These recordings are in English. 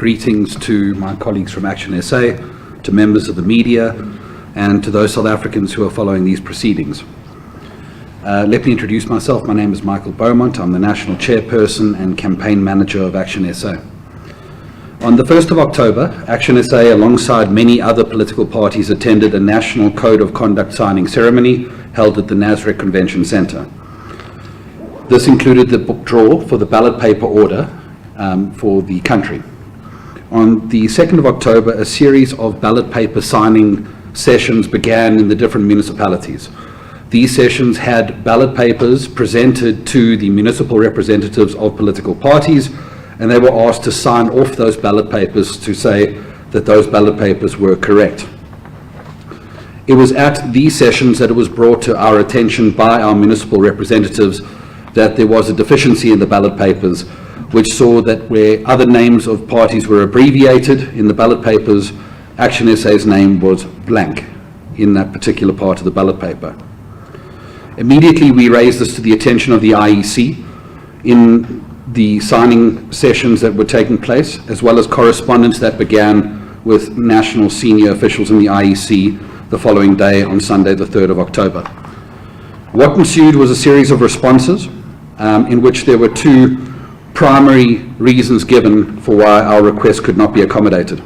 Greetings to my colleagues from ActionSA, to members of the media, and to those South Africans who are following these proceedings. Let me introduce myself. My name is Michael Beaumont. I'm the National Chairperson and Campaign Manager of ActionSA. On the 1st of October, ActionSA, alongside many other political parties, attended a National Code of Conduct signing ceremony held at the Nasrec Convention Centre. This included the book draw for the ballot paper order for the country. On the 2nd of October, a series of ballot paper signing sessions began in the different municipalities. These sessions had ballot papers presented to the municipal representatives of political parties, and they were asked to sign off those ballot papers to say that those ballot papers were correct. It was at these sessions that it was brought to our attention by our municipal representatives that there was a deficiency in the ballot papers, which saw that where other names of parties were abbreviated in the ballot papers, ActionSA's name was blank in that particular part of the ballot paper. Immediately we raised this to the attention of the IEC in the signing sessions that were taking place, as well as correspondence that began with national senior officials in the IEC the following day on Sunday the 3rd of October. What ensued was a series of responses in which there were two primary reasons given for why our request could not be accommodated.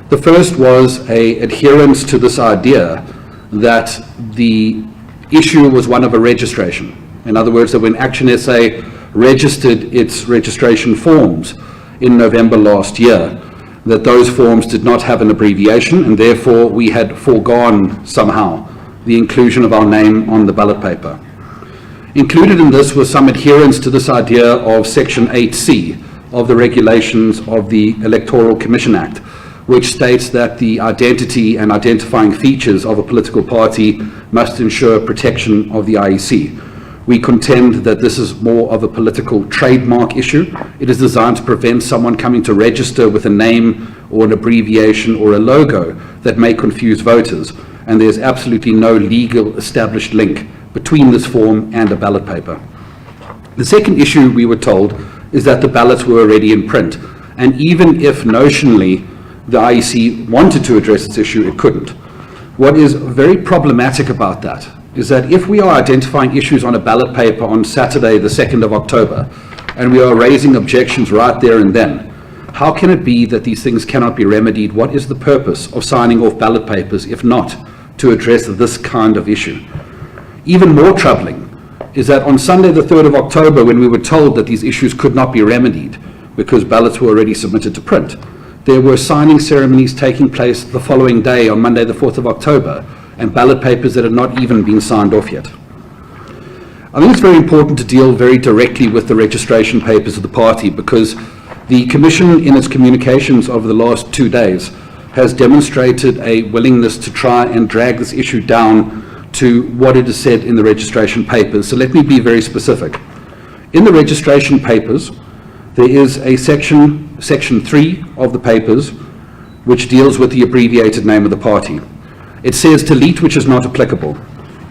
The first was an adherence to this idea that the issue was one of a registration. In other words, that when ActionSA registered its registration forms in November last year, that those forms did not have an abbreviation, and therefore we had foregone somehow the inclusion of our name on the ballot paper. Included in this was some adherence to this idea of Section 8C of the regulations of the Electoral Commission Act, which states that the identity and identifying features of a political party must ensure protection of the IEC. We contend that this is more of a political trademark issue. It is designed to prevent someone coming to register with a name or an abbreviation or a logo that may confuse voters, and there's absolutely no legal established link between this form and a ballot paper. The second issue, we were told, is that the ballots were already in print, and even if notionally the IEC wanted to address this issue, it couldn't. What is very problematic about that is that if we are identifying issues on a ballot paper on Saturday the 2nd of October, and we are raising objections right there and then, how can it be that these things cannot be remedied? What is the purpose of signing off ballot papers if not to address this kind of issue? Even more troubling is that on Sunday the 3rd of October, when we were told that these issues could not be remedied because ballots were already submitted to print, there were signing ceremonies taking place the following day on Monday the 4th of October, and ballot papers that had not even been signed off yet. I think it's very important to deal very directly with the registration papers of the party, because the Commission in its communications over the last 2 days has demonstrated a willingness to try and drag this issue down to what it is said in the registration papers. So let me be very specific. In the registration papers, there is a section 3 of the papers, which deals with the abbreviated name of the party. It says delete, which is not applicable.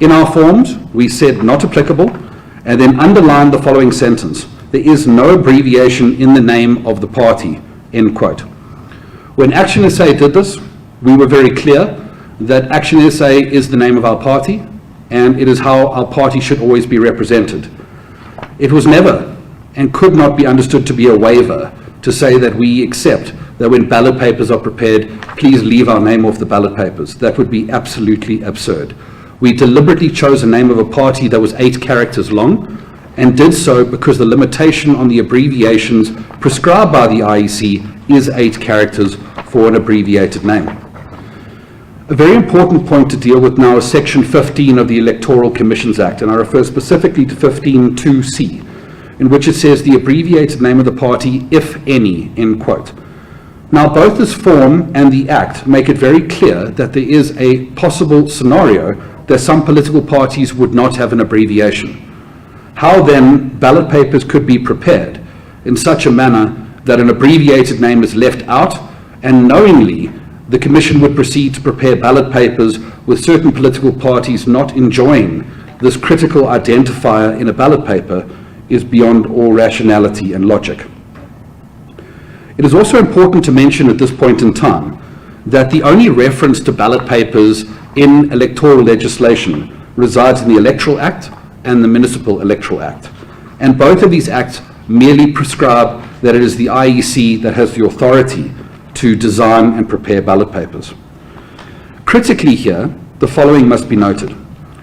In our forms, we said not applicable, and then underlined the following sentence: there is no abbreviation in the name of the party, end quote. When ActionSA did this, we were very clear that ActionSA is the name of our party, and it is how our party should always be represented. It was never and could not be understood to be a waiver to say that we accept that when ballot papers are prepared, please leave our name off the ballot papers. That would be absolutely absurd. We deliberately chose a name of a party that was 8 characters long, and did so because the limitation on the abbreviations prescribed by the IEC is 8 characters for an abbreviated name. A very important point to deal with now is Section 15 of the Electoral Commissions Act, and I refer specifically to 15(2)(c), in which it says the abbreviated name of the party, if any, end quote. Now, both this form and the Act make it very clear that there is a possible scenario that some political parties would not have an abbreviation. How then ballot papers could be prepared in such a manner that an abbreviated name is left out, and knowingly the Commission would proceed to prepare ballot papers with certain political parties not enjoying this critical identifier in a ballot paper, is beyond all rationality and logic. It is also important to mention at this point in time that the only reference to ballot papers in electoral legislation resides in the Electoral Act and the Municipal Electoral Act. And both of these acts merely prescribe that it is the IEC that has the authority to design and prepare ballot papers. Critically here, the following must be noted,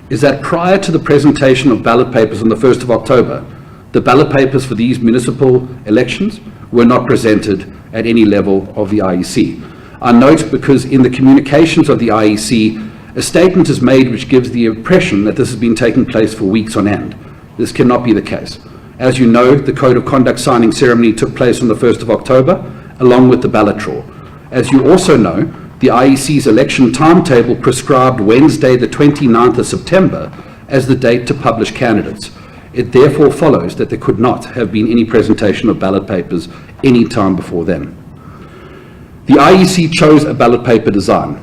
is that prior to the presentation of ballot papers on the 1st of October, the ballot papers for these municipal elections were not presented at any level of the IEC. I note because in the communications of the IEC, a statement is made which gives the impression that this has been taking place for weeks on end. This cannot be the case. As you know, the Code of Conduct signing ceremony took place on the 1st of October, along with the ballot draw. As you also know, the IEC's election timetable prescribed Wednesday, the 29th of September, as the date to publish candidates. It therefore follows that there could not have been any presentation of ballot papers any time before then. The IEC chose a ballot paper design.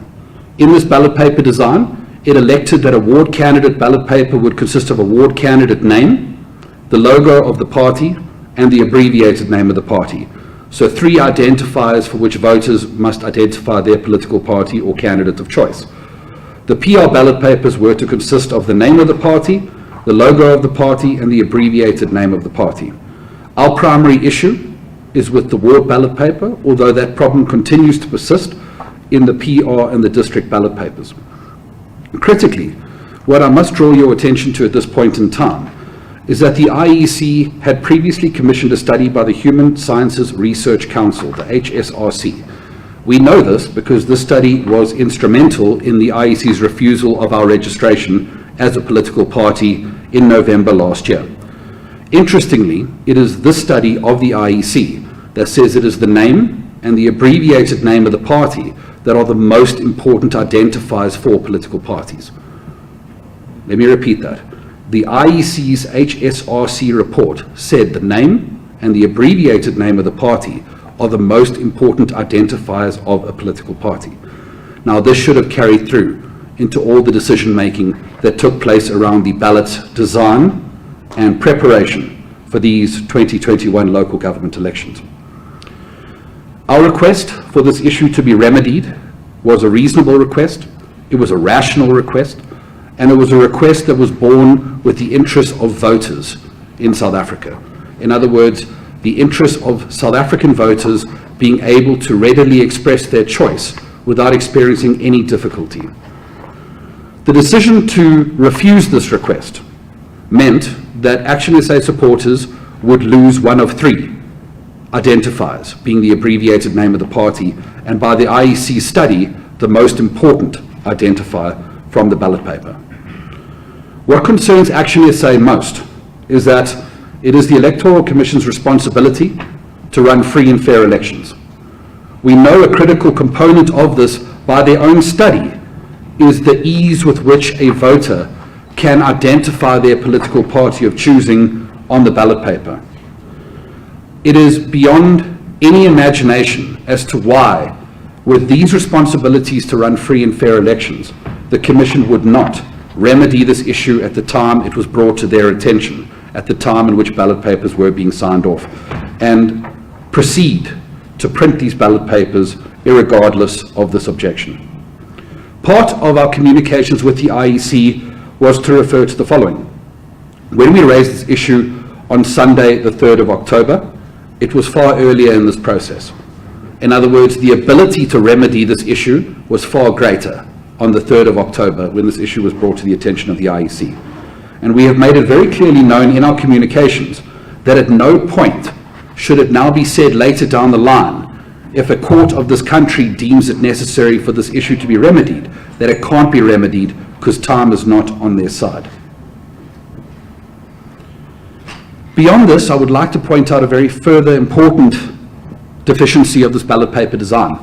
In this ballot paper design, it elected that a ward candidate ballot paper would consist of a ward candidate name, the logo of the party, and the abbreviated name of the party. So 3 identifiers for which voters must identify their political party or candidate of choice. The PR ballot papers were to consist of the name of the party, the logo of the party, and the abbreviated name of the party. Our primary issue is with the ward ballot paper, although that problem continues to persist in the PR and the district ballot papers. Critically, what I must draw your attention to at this point in time is that the IEC had previously commissioned a study by the Human Sciences Research Council, the HSRC. We know this because this study was instrumental in the IEC's refusal of our registration as a political party in November last year. Interestingly, it is this study of the IEC that says it is the name and the abbreviated name of the party that are the most important identifiers for political parties. Let me repeat that. The IEC's HSRC report said the name and the abbreviated name of the party are the most important identifiers of a political party. Now, this should have carried through into all the decision-making that took place around the ballot design and preparation for these 2021 local government elections. Our request for this issue to be remedied was a reasonable request, it was a rational request, and it was a request that was born with the interests of voters in South Africa. In other words, the interests of South African voters being able to readily express their choice without experiencing any difficulty. The decision to refuse this request meant that ActionSA supporters would lose one of 3 identifiers, being the abbreviated name of the party, and by the IEC study, the most important identifier from the ballot paper. What concerns ActionSA most is that it is the Electoral Commission's responsibility to run free and fair elections. We know a critical component of this by their own study is the ease with which a voter can identify their political party of choosing on the ballot paper. It is beyond any imagination as to why, with these responsibilities to run free and fair elections, the Commission would not remedy this issue at the time it was brought to their attention, at the time in which ballot papers were being signed off, and proceed to print these ballot papers irregardless of this objection. Part of our communications with the IEC was to refer to the following. When we raised this issue on Sunday, the 3rd of October, it was far earlier in this process. In other words, the ability to remedy this issue was far greater on the 3rd of October when this issue was brought to the attention of the IEC. And we have made it very clearly known in our communications that at no point should it now be said later down the line, if a court of this country deems it necessary for this issue to be remedied, that it can't be remedied because time is not on their side. Beyond this, I would like to point out a very further important deficiency of this ballot paper design.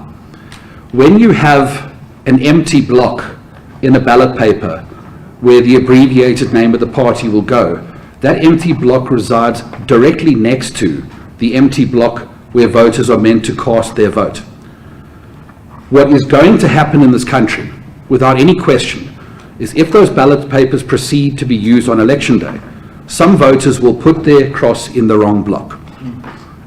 When you have an empty block in a ballot paper where the abbreviated name of the party will go, that empty block resides directly next to the empty block where voters are meant to cast their vote. What is going to happen in this country, without any question, is if those ballot papers proceed to be used on election day, some voters will put their cross in the wrong block.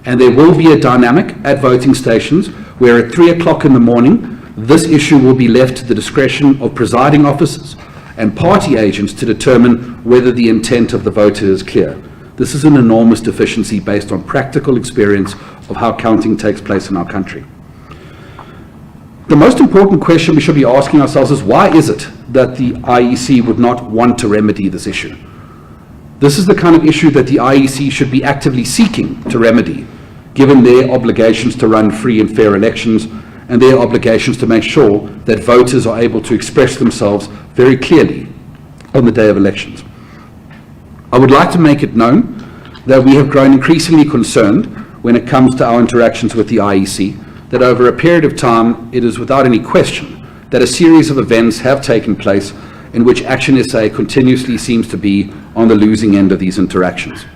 And there will be a dynamic at voting stations where at 3 o'clock in the morning, this issue will be left to the discretion of presiding officers and party agents to determine whether the intent of the voter is clear. This is an enormous deficiency based on practical experience of how counting takes place in our country. The most important question we should be asking ourselves is, why is it that the IEC would not want to remedy this issue? This is the kind of issue that the IEC should be actively seeking to remedy, given their obligations to run free and fair elections and their obligations to make sure that voters are able to express themselves very clearly on the day of elections. I would like to make it known that we have grown increasingly concerned when it comes to our interactions with the IEC, that over a period of time, it is without any question that a series of events have taken place in which ActionSA continuously seems to be on the losing end of these interactions.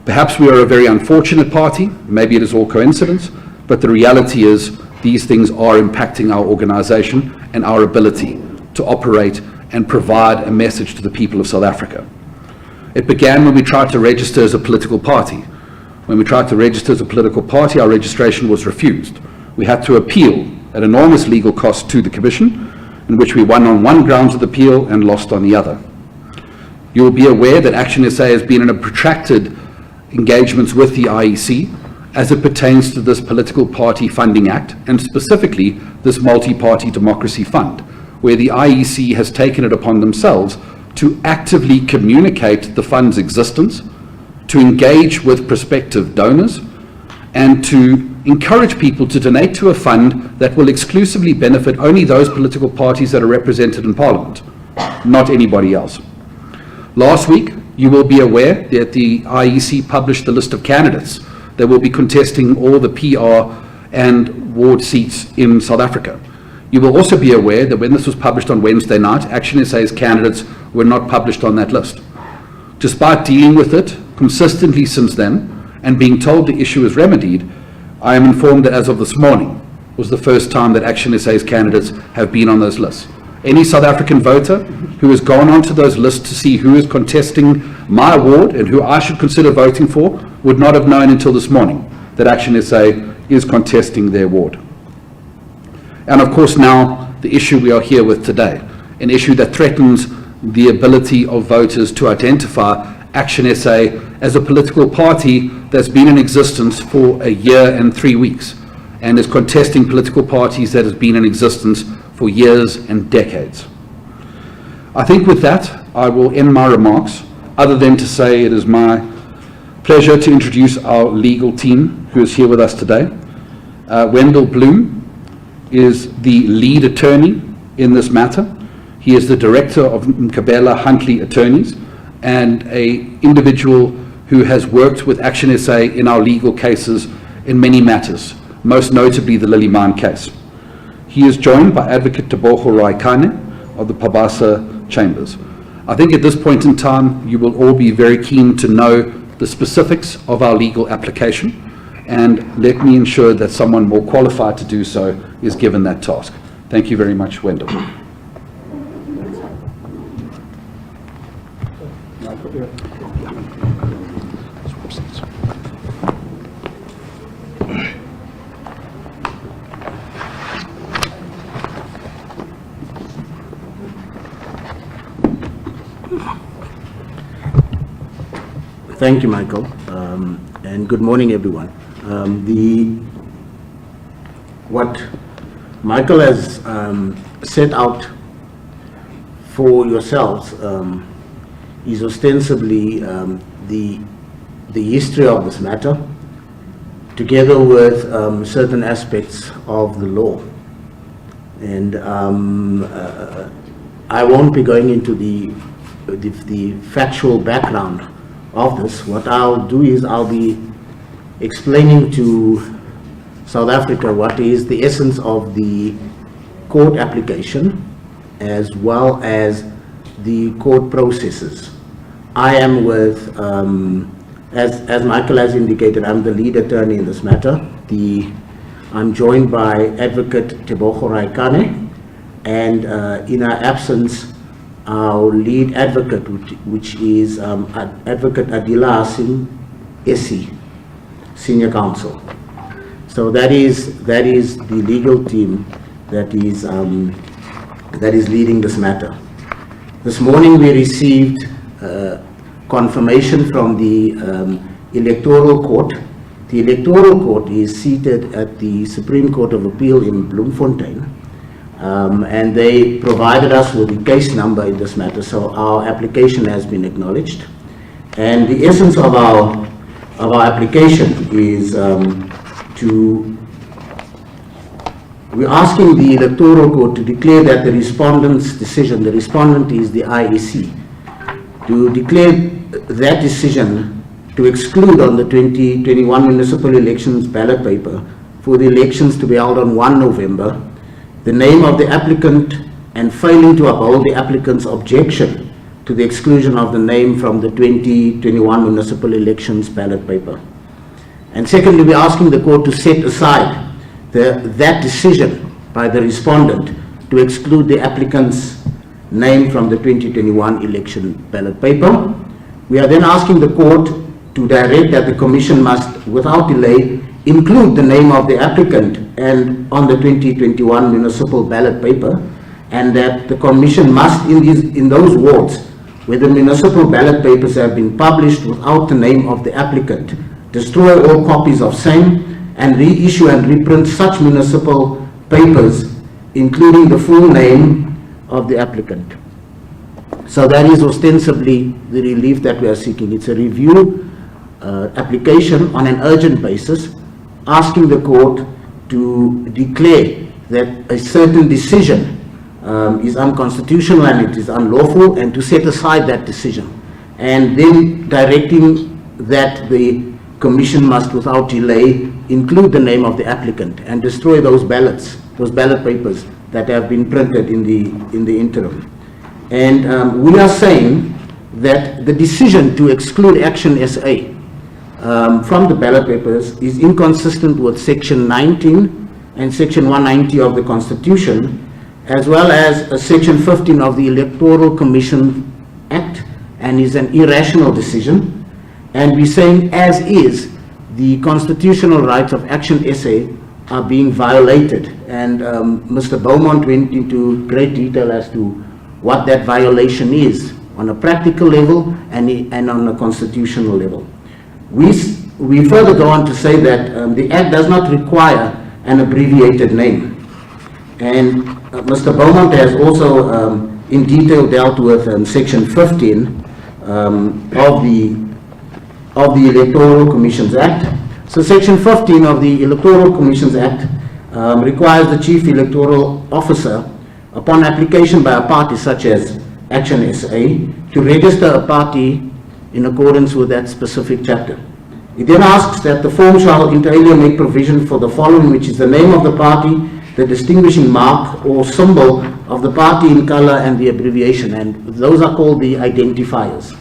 Perhaps we are a very unfortunate party, maybe it is all coincidence, but the reality is these things are impacting our organization and our ability to operate and provide a message to the people of South Africa. It began when we tried to register as a political party. When we tried to register as a political party, our registration was refused. We had to appeal at enormous legal cost to the Commission, in which we won on one grounds of appeal and lost on the other. You will be aware that ActionSA has been in a protracted engagements with the IEC as it pertains to this Political Party Funding Act, and specifically this Multi-Party Democracy Fund, where the IEC has taken it upon themselves to actively communicate the fund's existence, to engage with prospective donors, and to encourage people to donate to a fund that will exclusively benefit only those political parties that are represented in Parliament, not anybody else. Last week, you will be aware that the IEC published the list of candidates that will be contesting all the PR and ward seats in South Africa. You will also be aware that when this was published on Wednesday night, ActionSA's candidates were not published on that list. Despite dealing with it consistently since then and being told the issue is remedied, I am informed that as of this morning was the first time that ActionSA's candidates have been on those lists. Any South African voter who has gone onto those lists to see who is contesting my ward and who I should consider voting for would not have known until this morning that ActionSA is contesting their ward. And of course now the issue we are here with today, an issue that threatens the ability of voters to identify ActionSA as a political party that's been in existence for a year and 3 weeks and is contesting political parties that have been in existence for years and decades. I think with that, I will end my remarks, other than to say it is my pleasure to introduce our legal team who is here with us today. Wendell Bloom is the lead attorney in this matter. He is the director of Nkabela Huntley Attorneys and an individual who has worked with ActionSA in our legal cases in many matters, most notably the Lily Mine case. He is joined by Advocate Tebogo Raikane of the Pabasa Chambers. I think at this point in time, you will all be very keen to know the specifics of our legal application, and let me ensure that someone more qualified to do so is given that task. Thank you very much, Wendell. Thank you, Michael, and good morning, everyone. What Michael has set out for yourselves is ostensibly the history of this matter, together with certain aspects of the law. And I won't be going into the factual background of this. What I'll do is I'll be explaining to South Africa what is the essence of the court application as well as the court processes. I am with, as Michael has indicated, I'm the lead attorney in this matter. I'm joined by Advocate Tebogo Raikane, and in our absence, our lead advocate, which is Advocate Adila Hasim Essi. senior counsel. So that is the legal team that is leading this matter. This morning we received confirmation from the Electoral Court. The Electoral Court is seated at the Supreme Court of Appeal in Bloemfontein, and they provided us with the case number in this matter, so our application has been acknowledged. And the essence of our application is we're asking the Electoral Court to declare that the respondent's decision, the respondent is the IEC, to declare that decision to exclude on the 2021 municipal elections ballot paper for the elections to be held on 1 November, the name of the applicant, and failing to uphold the applicant's objection to the exclusion of the name from the 2021 municipal elections ballot paper. And secondly, we're asking the court to set aside that decision by the respondent to exclude the applicant's name from the 2021 election ballot paper. We are then asking the court to direct that the Commission must, without delay, include the name of the applicant and on the 2021 municipal ballot paper, and that the Commission must, in those wards where the municipal ballot papers have been published without the name of the applicant, destroy all copies of same and reissue and reprint such municipal papers, including the full name of the applicant. So that is ostensibly the relief that we are seeking. It's a review application on an urgent basis, asking the court to declare that a certain decision is unconstitutional and it is unlawful, and to set aside that decision, and then directing that the Commission must, without delay, include the name of the applicant and destroy those ballot papers that have been printed in the interim. And we are saying that the decision to exclude ActionSA from the ballot papers is inconsistent with Section 19 and Section 190 of the Constitution, as well as Section 15 of the Electoral Commission Act, and is an irrational decision. And we're saying, as is, the constitutional rights of ActionSA are being violated. And Mr. Beaumont went into great detail as to what that violation is on a practical level and on a constitutional level. We further go on to say that the Act does not require an abbreviated name. And Mr. Beaumont has also in detail dealt with Section 15 of the Electoral Commissions Act. So Section 15 of the Electoral Commissions Act requires the Chief Electoral Officer, upon application by a party such as ActionSA, to register a party in accordance with that specific chapter. It then asks that the form shall inter alia make provision for the following, which is the name of the party, the distinguishing mark or symbol of the party in color, and the abbreviation, and those are called the identifiers.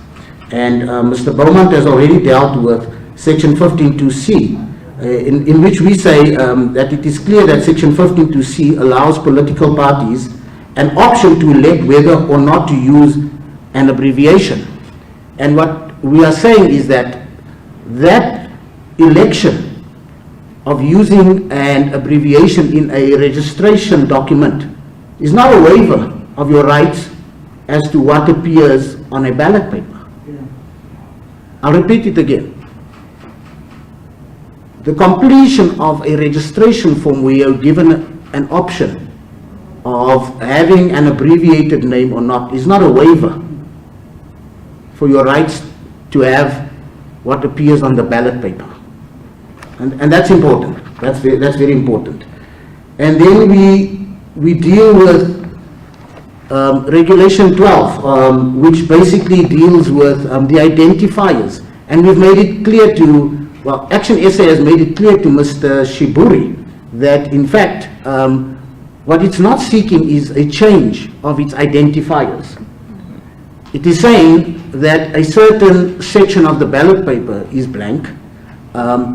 And Mr. Beaumont has already dealt with Section 15.2c, in which we say that it is clear that Section 15.2c allows political parties an option to elect whether or not to use an abbreviation. And what we are saying is that that election of using an abbreviation in a registration document is not a waiver of your rights as to what appears on a ballot paper. I'll repeat it again. The completion of a registration form where you're given an option of having an abbreviated name or not is not a waiver for your rights to have what appears on the ballot paper. And that's important. That's very important. And then we deal with Regulation 12, which basically deals with the identifiers. And we've made it clear to, well, ActionSA has made it clear to Mr. Shiburi that, in fact, what it's not seeking is a change of its identifiers. It is saying that a certain section of the ballot paper is blank,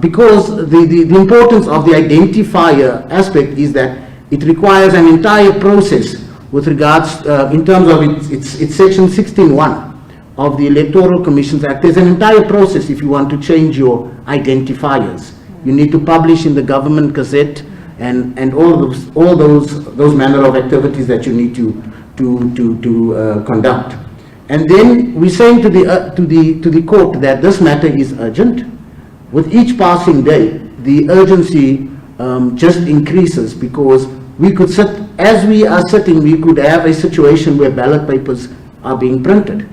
because the importance of the identifier aspect is that it requires an entire process with regards, in terms of its section 16.1, of the Electoral Commissions Act, there's an entire process if you want to change your identifiers. You need to publish in the government gazette and all those manner of activities that you need to conduct. And then we're saying to the court that this matter is urgent. With each passing day, the urgency just increases, because we could sit, as we are sitting, we could have a situation where ballot papers are being printed.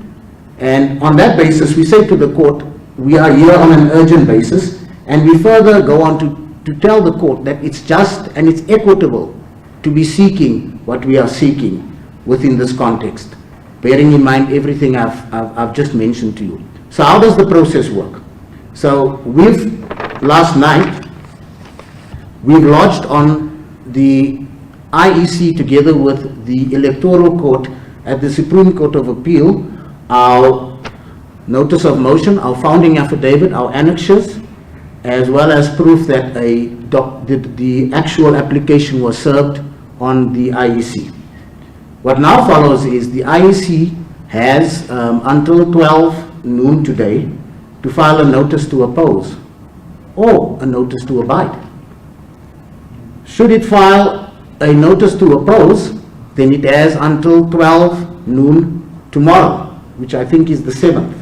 And on that basis, we say to the court, we are here on an urgent basis, and we further go on to tell the court that it's just and it's equitable to be seeking what we are seeking within this context, bearing in mind everything I've just mentioned to you. So how does the process work? So last night, we've lodged on the IEC together with the Electoral Court at the Supreme Court of Appeal our notice of motion, our founding affidavit, our annexures, as well as proof that the actual application was served on the IEC. What now follows is the IEC has until 12 noon today to file a notice to oppose or a notice to abide. Should it file a notice to oppose, then it has until 12 noon tomorrow, which I think is the 7th,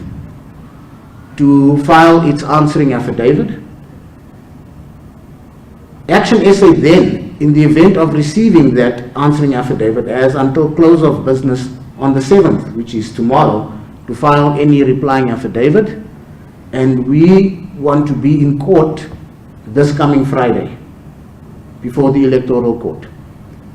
to file its answering affidavit. ActionSA then, in the event of receiving that answering affidavit, has until close of business on the 7th, which is tomorrow, to file any replying affidavit. And we want to be in court this coming Friday before the Electoral Court.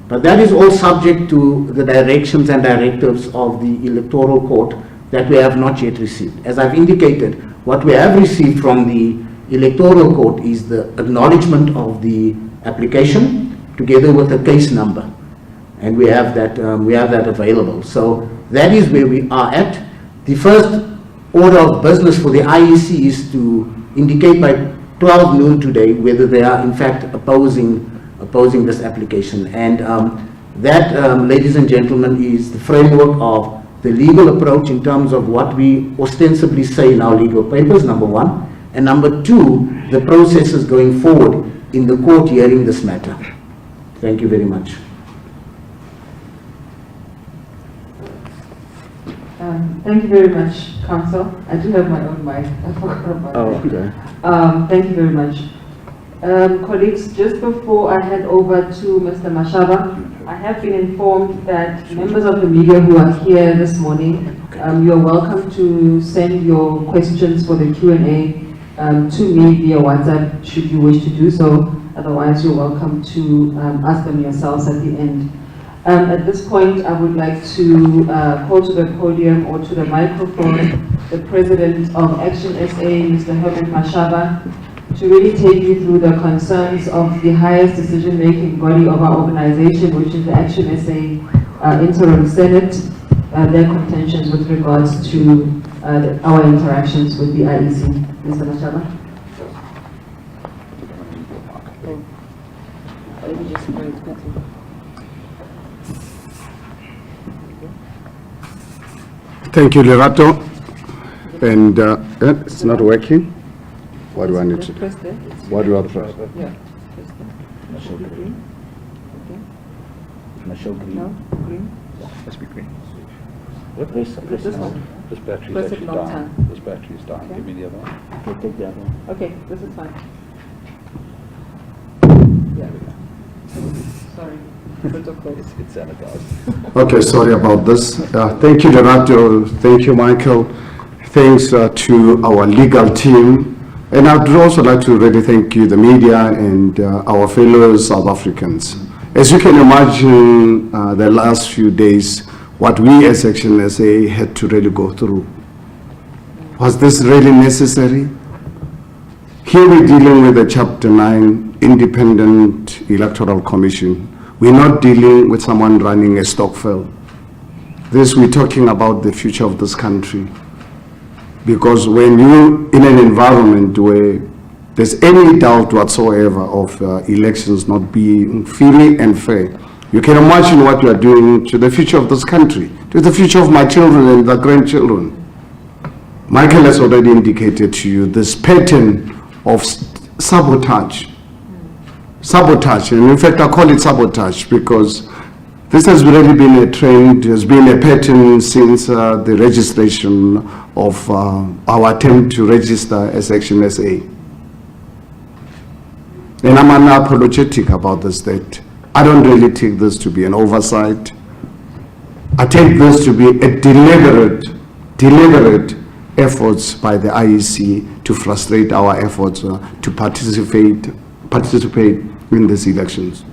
But that is all subject to the directions and directives of the Electoral Court that we have not yet received. As I've indicated, what we have received from the Electoral Court is the acknowledgement of the application together with a case number, and we have that available. So that is where we are at. The first order of business for the IEC is to indicate by 12 noon today whether they are in fact opposing this application, and that, ladies and gentlemen, is the framework of the legal approach in terms of what we ostensibly say in our legal papers, number one, and number two, the processes going forward in the court hearing this matter. Thank you very much. Thank you very much, Council. I do have my own mic. I forgot about that. Okay. Thank you very much. Colleagues, just before I hand over to Mr. Mashaba, I have been informed that members of the media who are here this morning, you are welcome to send your questions for the Q&A to me via WhatsApp should you wish to do so. Otherwise, you're welcome to ask them yourselves at the end. At this point, I would like to call to the podium or to the microphone the President of ActionSA, Mr. Herbert Mashaba, to really take you through the concerns of the highest decision-making body of our organization, which is the ActionSA Interim Senate, their contentions with regards to our interactions with the IEC. Mr. Mashaba. Thank you, Lerato. And it's not working. What do I need to do? Press there. What do I press? Yeah. Press there. Should be green. Okay. Show green. No, green. Must be green. This one. This battery Press is it actually long down. time. This battery is down. Okay. Give me the other one. Okay, take the other one. Okay, this is fine. Yeah. Sorry. Protocol. It's sanitized. Okay, sorry about this. Thank you, Lerato. Thank you, Michael. Thanks to our legal team. And I'd also like to really thank you, the media, and our fellow South Africans. As you can imagine, the last few days, what we as ActionSA had to really go through. Was this really necessary? Here we're dealing with a Chapter 9 independent electoral commission. We're not dealing with someone running a stokvel. We're talking about the future of this country. Because when you're in an environment where there's any doubt whatsoever of elections not being free and fair, you can imagine what you are doing to the future of this country, to the future of my children and their grandchildren. Michael has already indicated to you this pattern of sabotage. Sabotage, and in fact I call it sabotage because this has really been a trend, has been a pattern since the registration of our attempt to register as ActionSA. And I'm unapologetic about this, that I don't really take this to be an oversight. I take this to be a deliberate efforts by the IEC to frustrate our efforts to participate in these elections.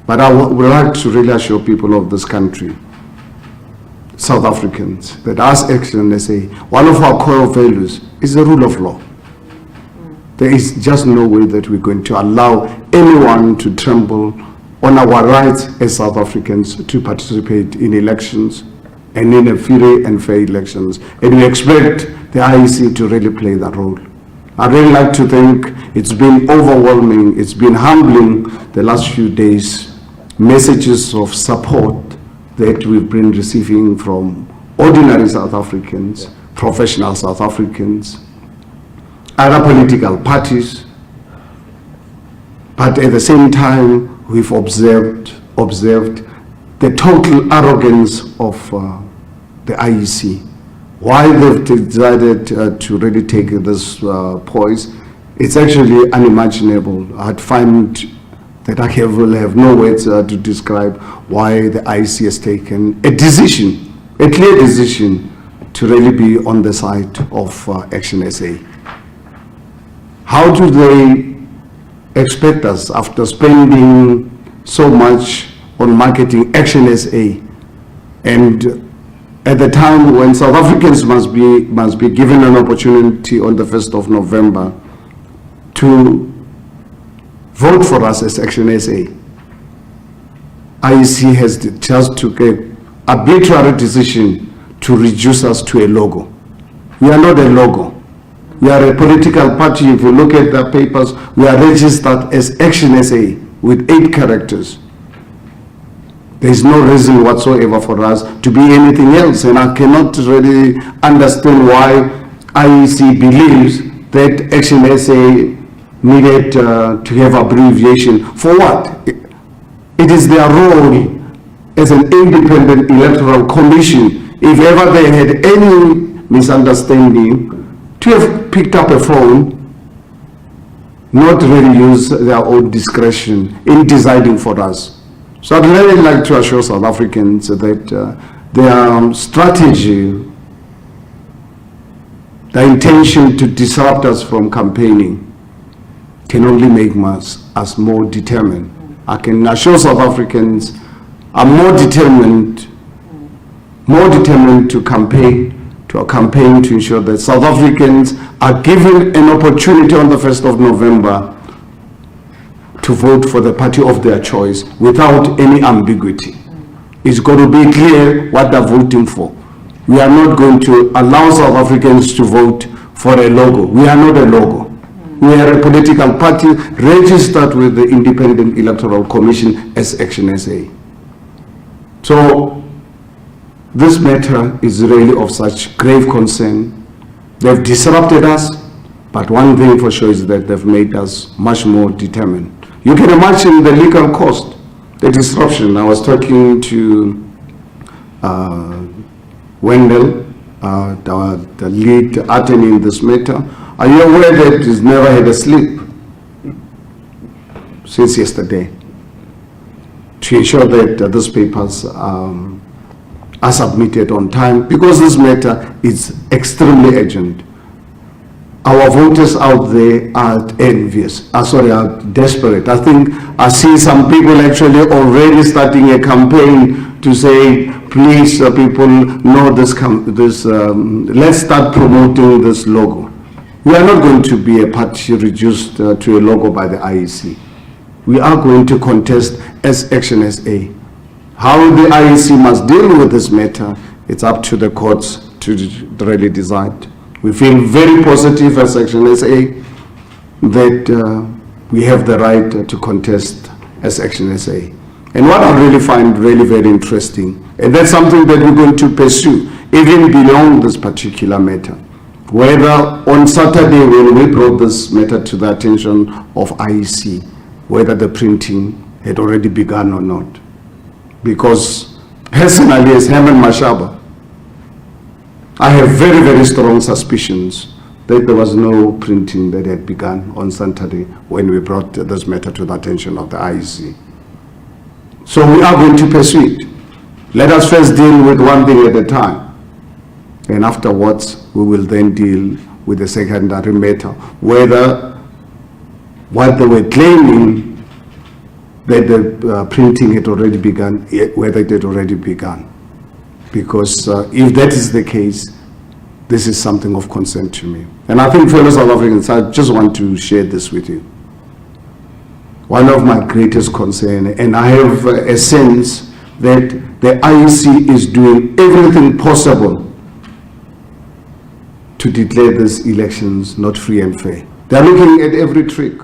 But I would like to really assure people of this country, South Africans, that as ActionSA, one of our core values is the rule of law. There is just no way that we're going to allow anyone to trample on our rights as South Africans to participate in elections and in a free and fair elections. And we expect the IEC to really play that role. I'd really like to think it's been overwhelming, it's been humbling the last few days, messages of support that we've been receiving from ordinary South Africans, professional South Africans, other political parties, but at the same time, we've observed the total arrogance of the IEC. Why they've decided to really take this poise, it's actually unimaginable. I'd find that I will have no words to describe why the IEC has taken a decision, a clear decision, to really be on the side of ActionSA. How do they expect us, after spending so much on marketing ActionSA, and at the time when South Africans must be given an opportunity on the 1st of November to vote for us as ActionSA, IEC has just took an arbitrary decision to reduce us to a logo. We are not a logo. We are a political party. If you look at the papers, we are registered as ActionSA with 8 characters. There is no reason whatsoever for us to be anything else, and I cannot really understand why IEC believes that ActionSA needed to have abbreviation. For what? It is their role as an independent electoral commission, if ever they had any misunderstanding, to have picked up a phone, not really use their own discretion in deciding for us. So I'd really like to assure South Africans that their strategy, the intention to disrupt us from campaigning, can only make us more determined. I can assure South Africans are more determined to campaign to ensure that South Africans are given an opportunity on the 1st of November to vote for the party of their choice without any ambiguity. It's got to be clear what they're voting for. We are not going to allow South Africans to vote for a logo. We are not a logo. We are a political party registered with the Independent Electoral Commission as ActionSA. So this matter is really of such grave concern. They've disrupted us, but one thing for sure is that they've made us much more determined. You can imagine the legal cost, the disruption. I was talking to Wendell, the lead attorney in this matter. Are you aware that he's never had a sleep since yesterday to ensure that these papers are submitted on time, because this matter is extremely urgent. Our voters out there are envious, are desperate. I think I see some people actually already starting a campaign to say, please people know this, let's start promoting this logo. We are not going to be a party reduced to a logo by the IEC. We are going to contest as ActionSA. How the IEC must deal with this matter, it's up to the courts to really decide. We feel very positive as ActionSA that we have the right to contest as ActionSA. And what I really find really very interesting, and that's something that we're going to pursue even beyond this particular matter. whether on Saturday when we brought this matter to the attention of IEC, whether the printing had already begun or not. Because personally, as Herman Mashaba, I have very, very strong suspicions that there was no printing that had begun on Saturday when we brought this matter to the attention of the IEC. So we are going to pursue it. Let us first deal with one thing at a time. And afterwards, we will then deal with the secondary matter, whether what they were claiming that the printing had already begun, whether it had already begun. Because if that is the case, this is something of concern to me. And I think, fellow South Africans, I just want to share this with you. One of my greatest concern, and I have a sense that the IEC is doing everything possible to declare these elections not free and fair. They are looking at every trick.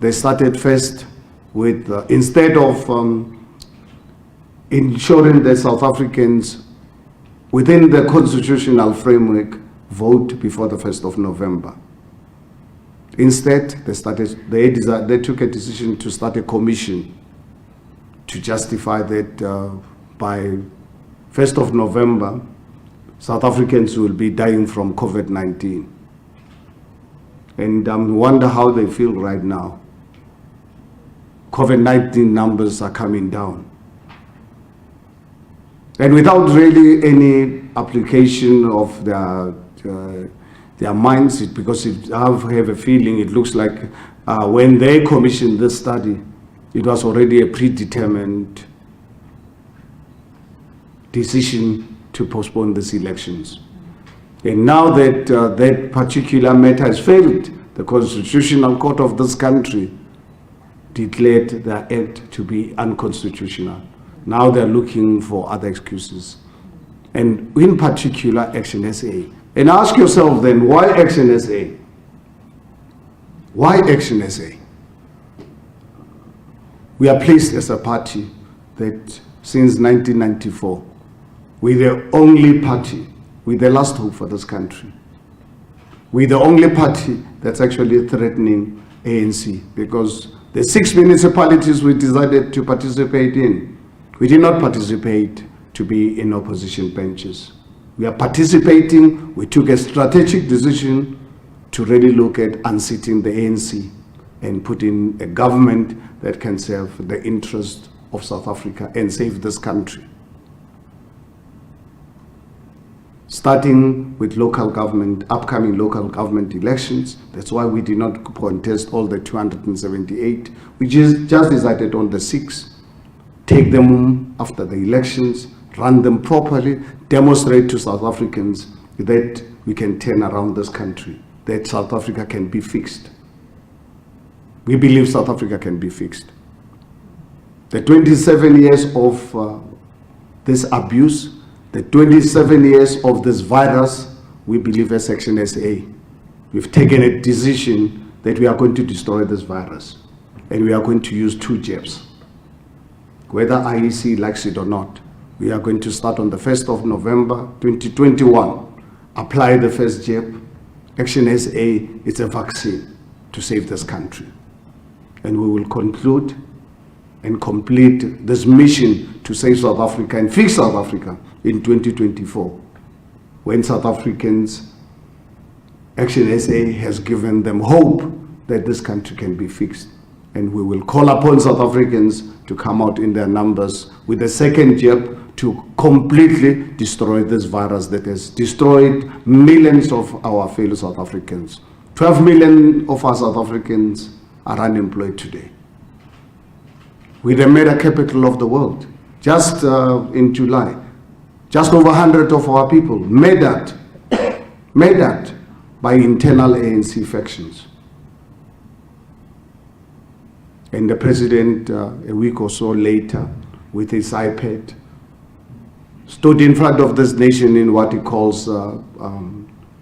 They started first with, instead of ensuring that South Africans within the constitutional framework vote before the 1st of November. Instead, they took a decision to start a commission to justify that by 1st of November, South Africans will be dying from COVID-19. And I wonder how they feel right now. COVID-19 numbers are coming down. And without really any application of their minds, because I have a feeling it looks like when they commissioned this study, it was already a predetermined decision to postpone these elections. And now that that particular matter has failed, the Constitutional Court of this country declared the act to be unconstitutional. Now they're looking for other excuses. And in particular, ActionSA. And ask yourself then, why ActionSA? Why ActionSA? We are placed as a party that since 1994, we're the only party, we're the last hope for this country. We're the only party that's actually threatening ANC, because the 6 municipalities we decided to participate in, we did not participate to be in opposition benches. We are participating, we took a strategic decision to really look at unseating the ANC and put in a government that can serve the interest of South Africa and save this country. Starting with local government, upcoming local government elections. That's why we did not contest all the 278. We just decided on the 6. Take them after the elections, run them properly, demonstrate to South Africans that we can turn around this country, that South Africa can be fixed. We believe South Africa can be fixed. The 27 years of this abuse, the 27 years of this virus, we believe as ActionSA, we've taken a decision that we are going to destroy this virus. And we are going to use 2 jabs. Whether IEC likes it or not, we are going to start on the 1st of November 2021. Apply the first jab. ActionSA is a vaccine to save this country. And we will conclude and complete this mission to save South Africa and fix South Africa in 2024, when South Africans, ActionSA has given them hope that this country can be fixed. And we will call upon South Africans to come out in their numbers with a second jab to completely destroy this virus that has destroyed millions of our fellow South Africans. 12 million of our South Africans are unemployed today. We're the mega capital of the world. Just in July, just over 100 of our people murdered by internal ANC factions. And the president, a week or so later, with his iPad, stood in front of this nation in what he calls a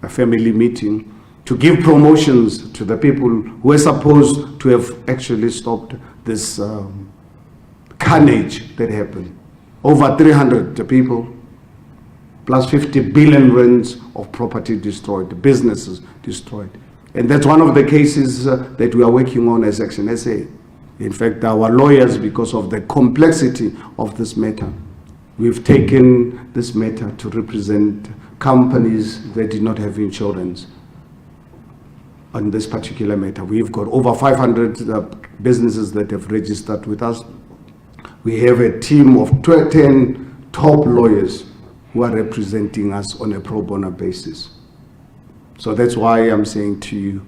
family meeting to give promotions to the people who were supposed to have actually stopped this carnage that happened. Over 300 people plus 50 billion rands of property destroyed, businesses destroyed. And that's one of the cases that we are working on as ActionSA. In fact, our lawyers, because of the complexity of this matter, we've taken this matter to represent companies that did not have insurance on this particular matter. We've got over 500 businesses that have registered with us. We have a team of 10 top lawyers who are representing us on a pro bono basis. So that's why I'm saying to you,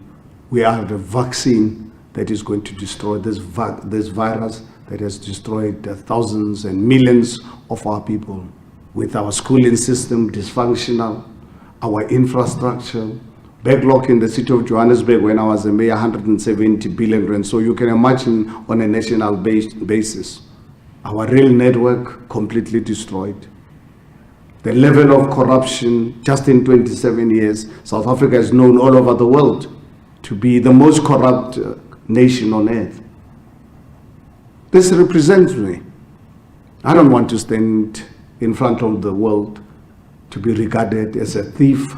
we are the vaccine that is going to destroy this virus that has destroyed thousands and millions of our people, with our schooling system dysfunctional, our infrastructure, backlog in the city of Johannesburg when I was a mayor, 170 billion rand. So you can imagine on a national basis, our rail network completely destroyed. The level of corruption, just in 27 years, South Africa is known all over the world to be the most corrupt nation on earth. This represents me. I don't want to stand in front of the world to be regarded as a thief.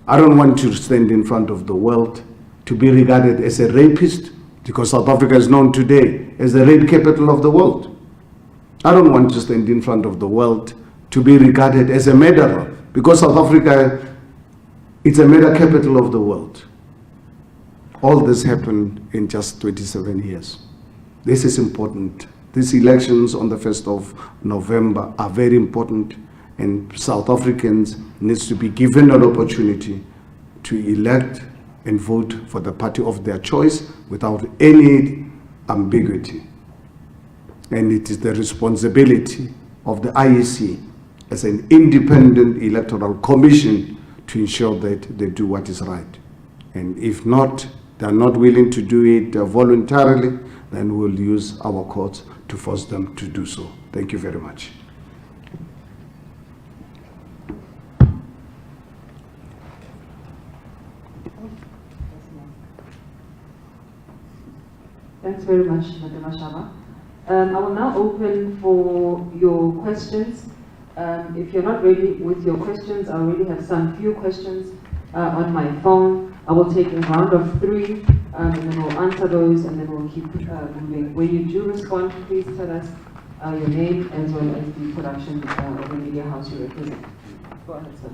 I don't want to stand in front of the world to be regarded as a rapist, because South Africa is known today as the rape capital of the world. I don't want to stand in front of the world to be regarded as a murderer, because South Africa is a murder capital of the world. All this happened in just 27 years. This is important. These elections on the 1st of November are very important, and South Africans needs to be given an opportunity to elect and vote for the party of their choice without any ambiguity. And it is the responsibility of the IEC as an independent electoral commission to ensure that they do what is right. And if not, they are not willing to do it voluntarily, then we'll use our courts to force them to do so. Thank you very much. Thanks very much, Madam Mashaba. I will now open for your questions. If you're not ready with your questions, I already have some few questions on my phone. I will take a round of 3, and then we'll answer those, and then we'll keep moving. When you do respond, please tell us your name as well as the production of the media house you represent. Go ahead, sir.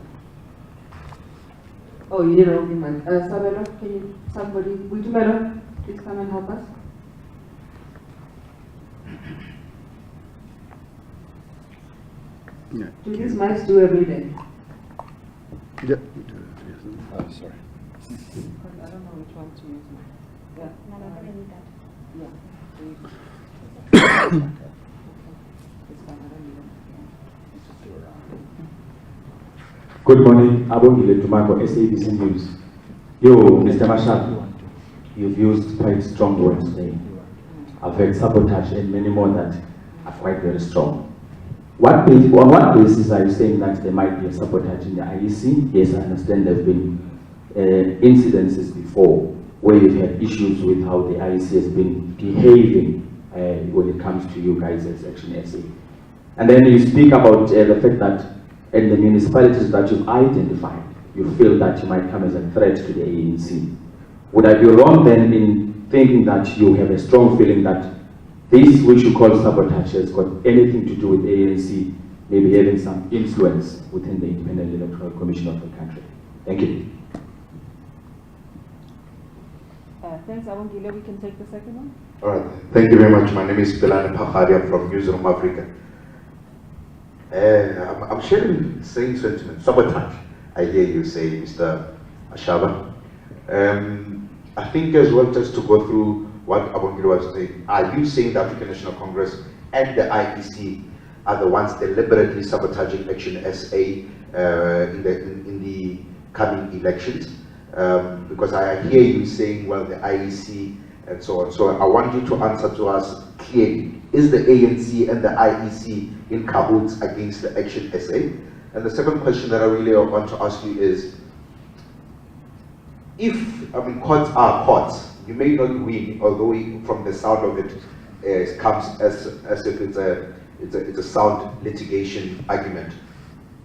Oh, you need an open mic. Sabelo, can you, somebody, Witumelo, please come and help us. Yeah. Do these mics do every day? Yeah. Oh, sorry. I don't know which one to use. Yeah. No, I don't need that. Yeah. It's fine, I don't need it. Good morning, Abongile Tumako, SABC News. You, Mr. Marshall, you've used quite strong words today. I've heard sabotage and many more that are quite very strong. On what basis are you saying that there might be a sabotage in the IEC? Yes, I understand there have been incidences before where you've had issues with how the IEC has been behaving when it comes to you guys as ActionSA. And then you speak about the fact that in the municipalities that you've identified, you feel that you might come as a threat to the ANC. Would I be wrong then in thinking that you have a strong feeling that this, which you call sabotage, has got anything to do with the ANC, maybe having some influence within the Independent Electoral Commission of the country? Thank you. Thanks, Awangile. We can take the second one. All right. Thank you very much. My name is Belani Pakhadia from Newsroom Africa. I'm sharing the same sentiment, sabotage. I hear you say, Mr. Ashaba. I think as well, just to go through what Abongile was saying, are you saying the African National Congress and the IEC are the ones deliberately sabotaging ActionSA in the coming elections? Because I hear you saying, well, the IEC and so on. So I want you to answer to us clearly. Is the ANC and the IEC in cahoots against the ActionSA? And the second question that I really want to ask you is, if, courts are courts, you may not win, although from the sound of it comes as if it's a sound litigation argument.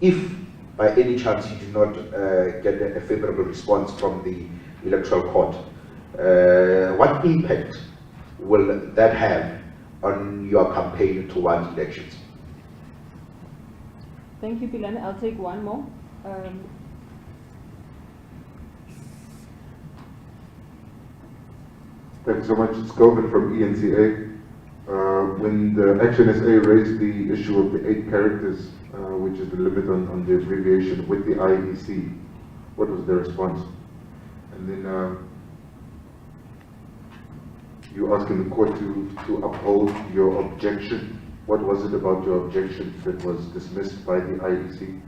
if by any chance you do not get a favorable response from the Electoral Court, what impact will that have on your campaign towards elections? Thank you, Pilane. I'll take one more. Thank you so much. It's Govind from ENCA. When the ActionSA raised the issue of the 8 characters, which is the limit on the abbreviation with the IEC, what was their response? And then you asking the court to uphold your objection. What was it about your objection that was dismissed by the IEC?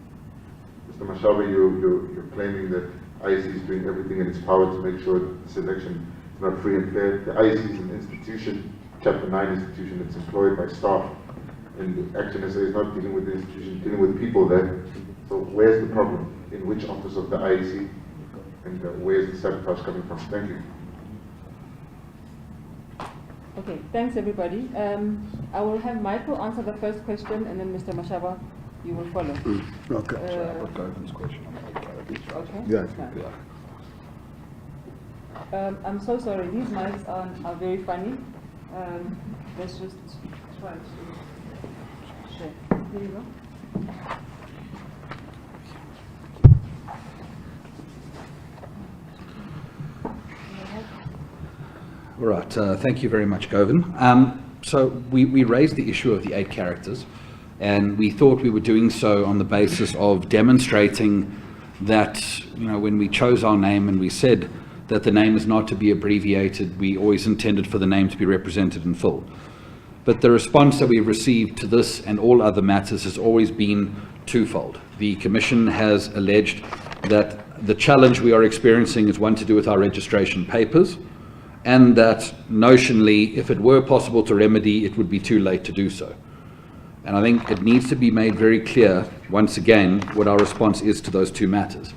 Mr. Mashaba, you're claiming that IEC is doing everything in its power to make sure that this election is not free and fair. The IEC is an institution, Chapter 9 institution, that's employed by staff. And ActionSA is not dealing with the institution, dealing with people there. So where's the problem? In which office of the IEC? And where's the sabotage coming from? Thank you. Okay, thanks everybody. I will have Michael answer the first question, and then Mr. Mashaba, you will follow. Okay. Okay? Yeah. I'm so sorry, these mics are very funny. Let's just try to share. Here you go. All right, thank you very much, Govind. So we raised the issue of the 8 characters, and we thought we were doing so on the basis of demonstrating that, you know, when we chose our name and we said that the name is not to be abbreviated, we always intended for the name to be represented in full. But the response that we've received to this and all other matters has always been twofold. The Commission has alleged that the challenge we are experiencing is one to do with our registration papers, and that notionally, if it were possible to remedy, it would be too late to do so. And I think it needs to be made very clear, once again, what our response is to those 2 matters.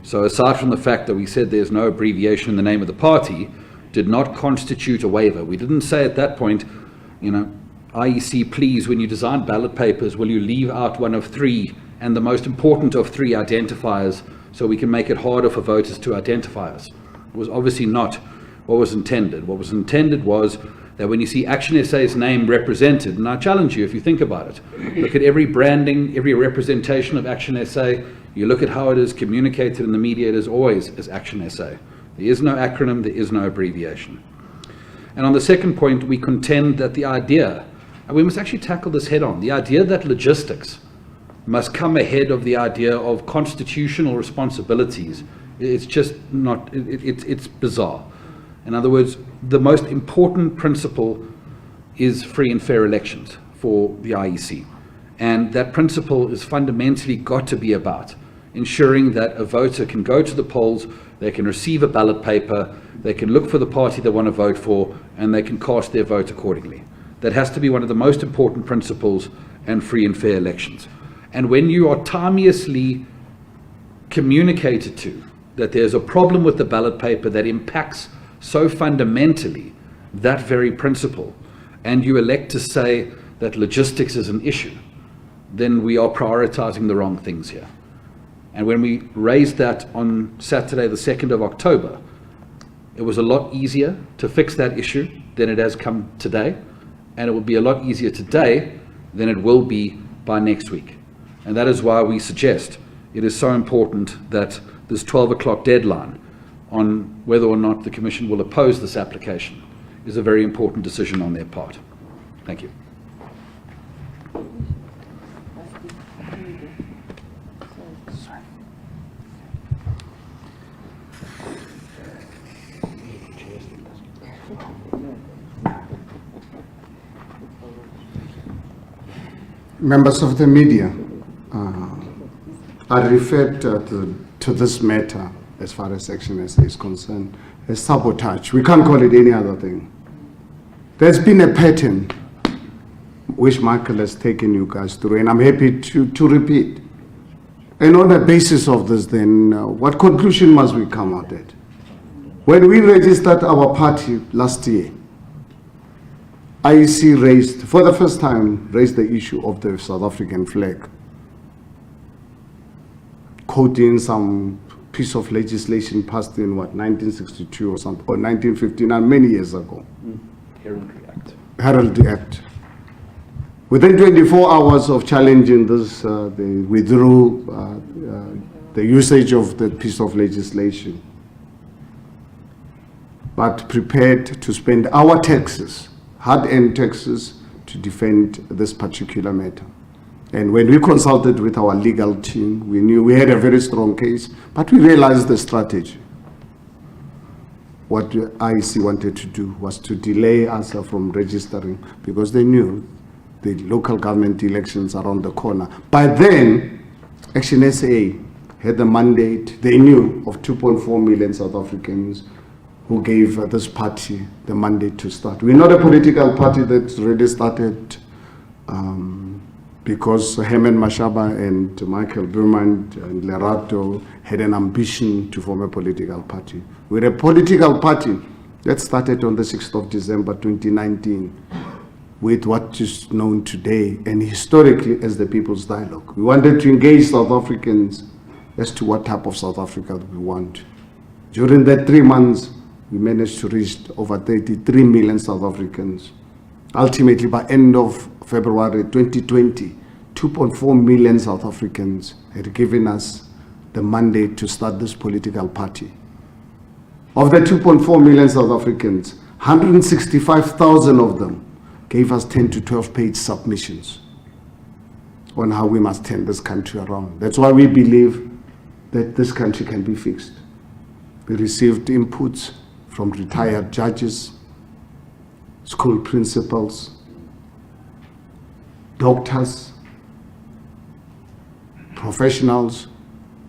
So aside from the fact that we said there's no abbreviation in the name of the party, did not constitute a waiver. We didn't say at that point, you know, IEC, please, when you design ballot papers, will you leave out one of 3 and the most important of 3 identifiers so we can make it harder for voters to identify us? It was obviously not what was intended. What was intended was that when you see ActionSA's name represented, and I challenge you if you think about it, look at every branding, every representation of ActionSA, you look at how it is communicated in the media, it is always as ActionSA. There is no acronym, there is no abbreviation. And on the second point, we contend that the idea, and we must actually tackle this head on, the idea that logistics must come ahead of the idea of constitutional responsibilities, it's just not, it's bizarre. In other words, the most important principle is free and fair elections for the IEC. And that principle is fundamentally got to be about ensuring that a voter can go to the polls, they can receive a ballot paper, they can look for the party they want to vote for, and they can cast their vote accordingly. That has to be one of the most important principles in free and fair elections. And when you are timeously communicated to that there's a problem with the ballot paper that impacts so fundamentally that very principle, and you elect to say that logistics is an issue, then we are prioritizing the wrong things here. And when we raised that on Saturday, the 2nd of October, it was a lot easier to fix that issue than it has come today. And it will be a lot easier today than it will be by next week. And that is why we suggest it is so important that this 12 o'clock deadline on whether or not the Commission will oppose this application is a very important decision on their part. Thank you. Members of the media, I referred to this matter as far as ActionSA is concerned as sabotage. We can't call it any other thing. There's been a pattern which Michael has taken you guys through, and I'm happy to repeat. And on the basis of this, then, what conclusion must we come out at? When we registered our party last year, IEC for the first time, raised the issue of the South African flag. quoting some piece of legislation passed in 1962 or something, or 1959, many years ago. Heraldry Act. Heraldry Act. Within 24 hours of challenging this, they withdrew the usage of the piece of legislation, but prepared to spend our taxes, hard-earned taxes, to defend this particular matter. And when we consulted with our legal team, we knew we had a very strong case, but we realized the strategy. What the IEC wanted to do was to delay us from registering, because they knew the local government elections around the corner. By then, ActionSA had the mandate. They knew of 2.4 million South Africans who gave this party the mandate to start. We're not a political party that's already started because Herman Mashaba and Michael Burman and Lerato had an ambition to form a political party. We're a political party that started on the 6th of December 2019 with what is known today and historically as the People's Dialogue. We wanted to engage South Africans as to what type of South Africa we want. During that 3 months, we managed to reach over 33 million South Africans. Ultimately, by end of February 2020, 2.4 million South Africans had given us the mandate to start this political party. Of the 2.4 million South Africans, 165,000 of them gave us 10 to 12 page submissions on how we must turn this country around. That's why we believe that this country can be fixed. We received inputs from retired judges, school principals, doctors, professionals,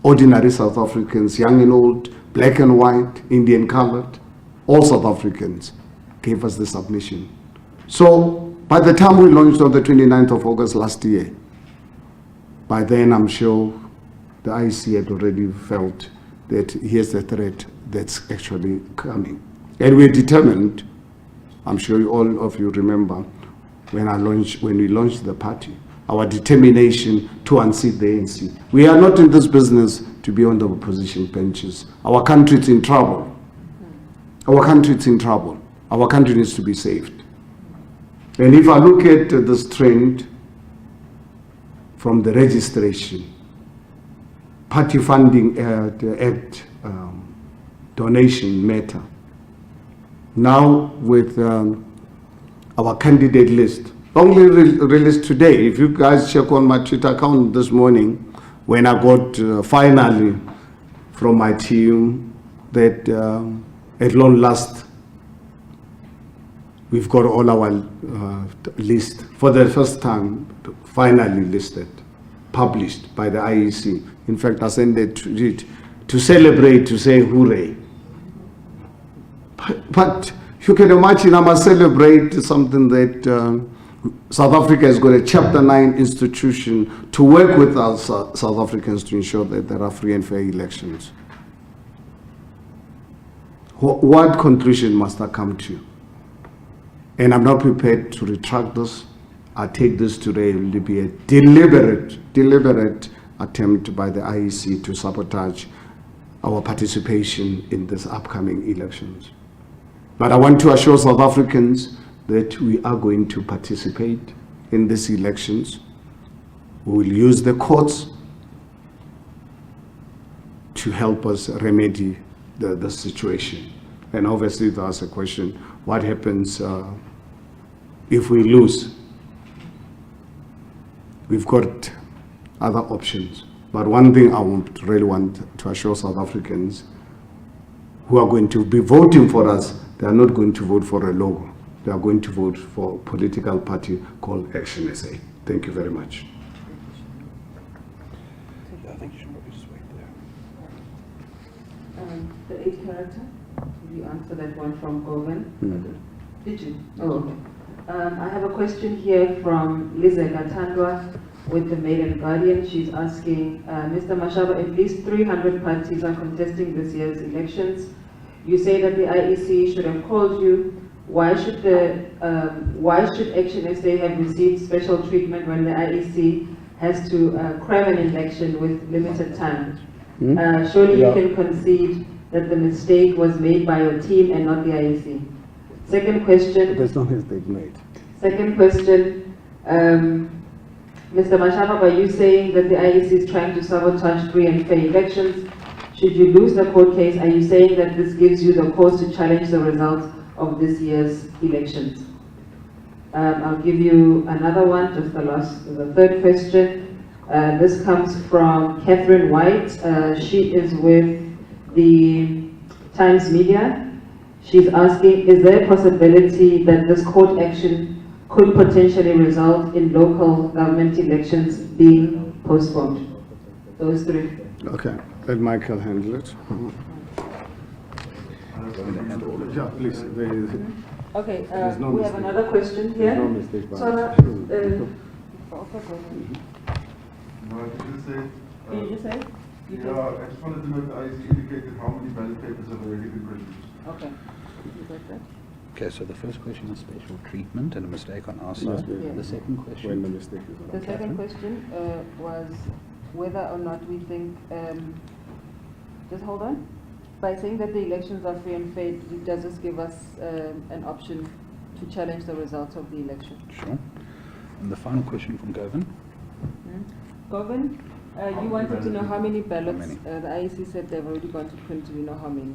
ordinary South Africans, young and old, black and white, Indian colored, all South Africans gave us the submission. So by the time we launched on the 29th of August last year, by then I'm sure the IEC had already felt that here's a threat that's actually coming. And we're determined, I'm sure all of you remember, when we launched the party, our determination to unseat the ANC. We are not in this business to be on the opposition benches. Our country is in trouble. Our country is in trouble. Our country needs to be saved. And if I look at this trend from the registration, party funding act, donation matter, now with our candidate list, only released today. If you guys check on my Twitter account this morning, when I got finally from my team that at long last, we've got all our list for the first time, finally listed, published by the IEC. In fact, I sent it to celebrate, to say hooray. But you can imagine I must celebrate something that South Africa has got a Chapter 9 institution to work with us South Africans to ensure that there are free and fair elections. What conclusion must I come to? And I'm not prepared to retract this. I take this today to be a deliberate attempt by the IEC to sabotage our participation in this upcoming elections. But I want to assure South Africans that we are going to participate in these elections. We will use the courts to help us remedy the situation. And obviously there's a question, what happens if we lose? We've got other options. But one thing I would really want to assure South Africans who are going to be voting for us, they are not going to vote for a logo. They are going to vote for a political party called ActionSA. Thank you very much. Yeah, I think you should probably just wait there. The 8 character, did you answer that one from Govan? Did you? Oh, okay. I have a question here from Liza Gatandwa with the Mail and Guardian. She's asking, Mr. Mashaba, at least 300 parties are contesting this year's elections. You say that the IEC should have called you. Why should ActionSA have received special treatment when the IEC has to cram an election with limited time? Surely you can concede that the mistake was made by your team and not the IEC. Second question. There's no mistake made. Second question. Mr. Mashaba, are you saying that the IEC is trying to sabotage free and fair elections? Should you lose the court case, are you saying that this gives you the cause to challenge the results of this year's elections? I'll give you another one, just the third question. This comes from Catherine White. She is with the Times Media. She's asking, is there a possibility that this court action could potentially result in local government elections being postponed? Those three. Okay, let Michael handle it. Yeah, please. Okay, There's no we have mistake. another question here. There's no mistake, but- So, No, I just say, Can you just say? You yeah, I just wanted to know if the IEC indicated how many ballot papers have already been produced. Okay. You got that? Okay, so the first question is special treatment and a mistake on our side. Yeah. The second When the question, mistake is on. The second question was whether or not we think, just hold on. By saying that the elections are free and fair, does this give us an option to challenge the results of the election? sure. And the final question from Govan. Govan, you wanted to know how many ballots, many? the IEC said they've already gone to print. Do we know how many?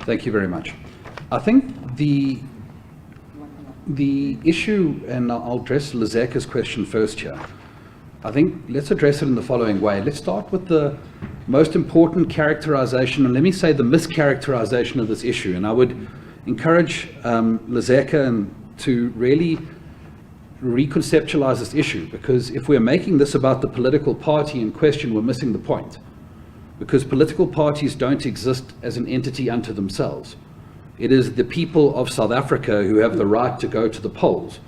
Thank you very much. I think the issue, and I'll address Lizeka's question first here. I think let's address it in the following way. Let's start with the most important characterization, and let me say the mischaracterization of this issue. And I would encourage Lizeka to really reconceptualize this issue, because if we're making this about the political party in question, we're missing the point. Because political parties don't exist as an entity unto themselves. It is the people of South Africa who have the right to go to the polls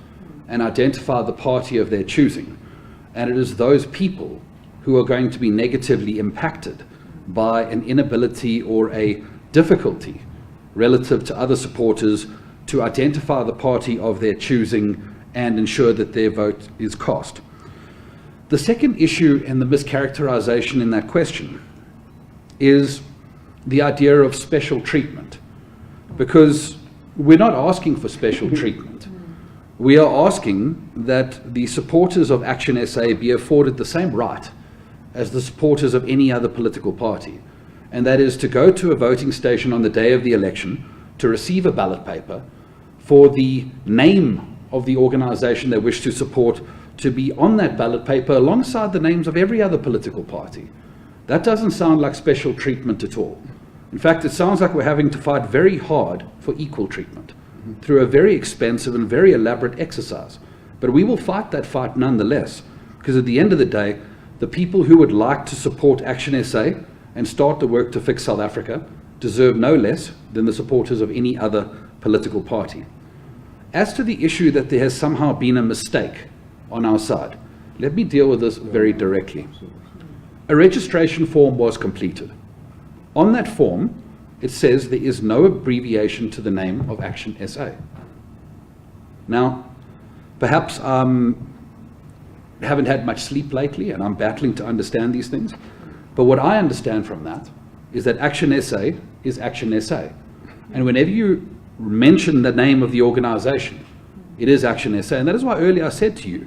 and identify the party of their choosing. And it is those people who are going to be negatively impacted by an inability or a difficulty relative to other supporters to identify the party of their choosing and ensure that their vote is cast. The second issue and the mischaracterization in that question is the idea of special treatment, because we're not asking for special treatment. We are asking that the supporters of ActionSA be afforded the same right as the supporters of any other political party, and that is to go to a voting station on the day of the election to receive a ballot paper for the name of the organization they wish to support to be on that ballot paper alongside the names of every other political party. That doesn't sound like special treatment at all. In fact, it sounds like we're having to fight very hard for equal treatment through a very expensive and very elaborate exercise. But we will fight that fight nonetheless, because at the end of the day, the people who would like to support ActionSA and start the work to fix South Africa deserve no less than the supporters of any other political party. As to the issue that there has somehow been a mistake on our side, let me deal with this very directly. A registration form was completed. On that form, it says there is no abbreviation to the name of ActionSA. Now, perhaps I haven't had much sleep lately and I'm battling to understand these things, but what I understand from that is that ActionSA is ActionSA. And whenever you mention the name of the organization, it is ActionSA. And that is why earlier I said to you,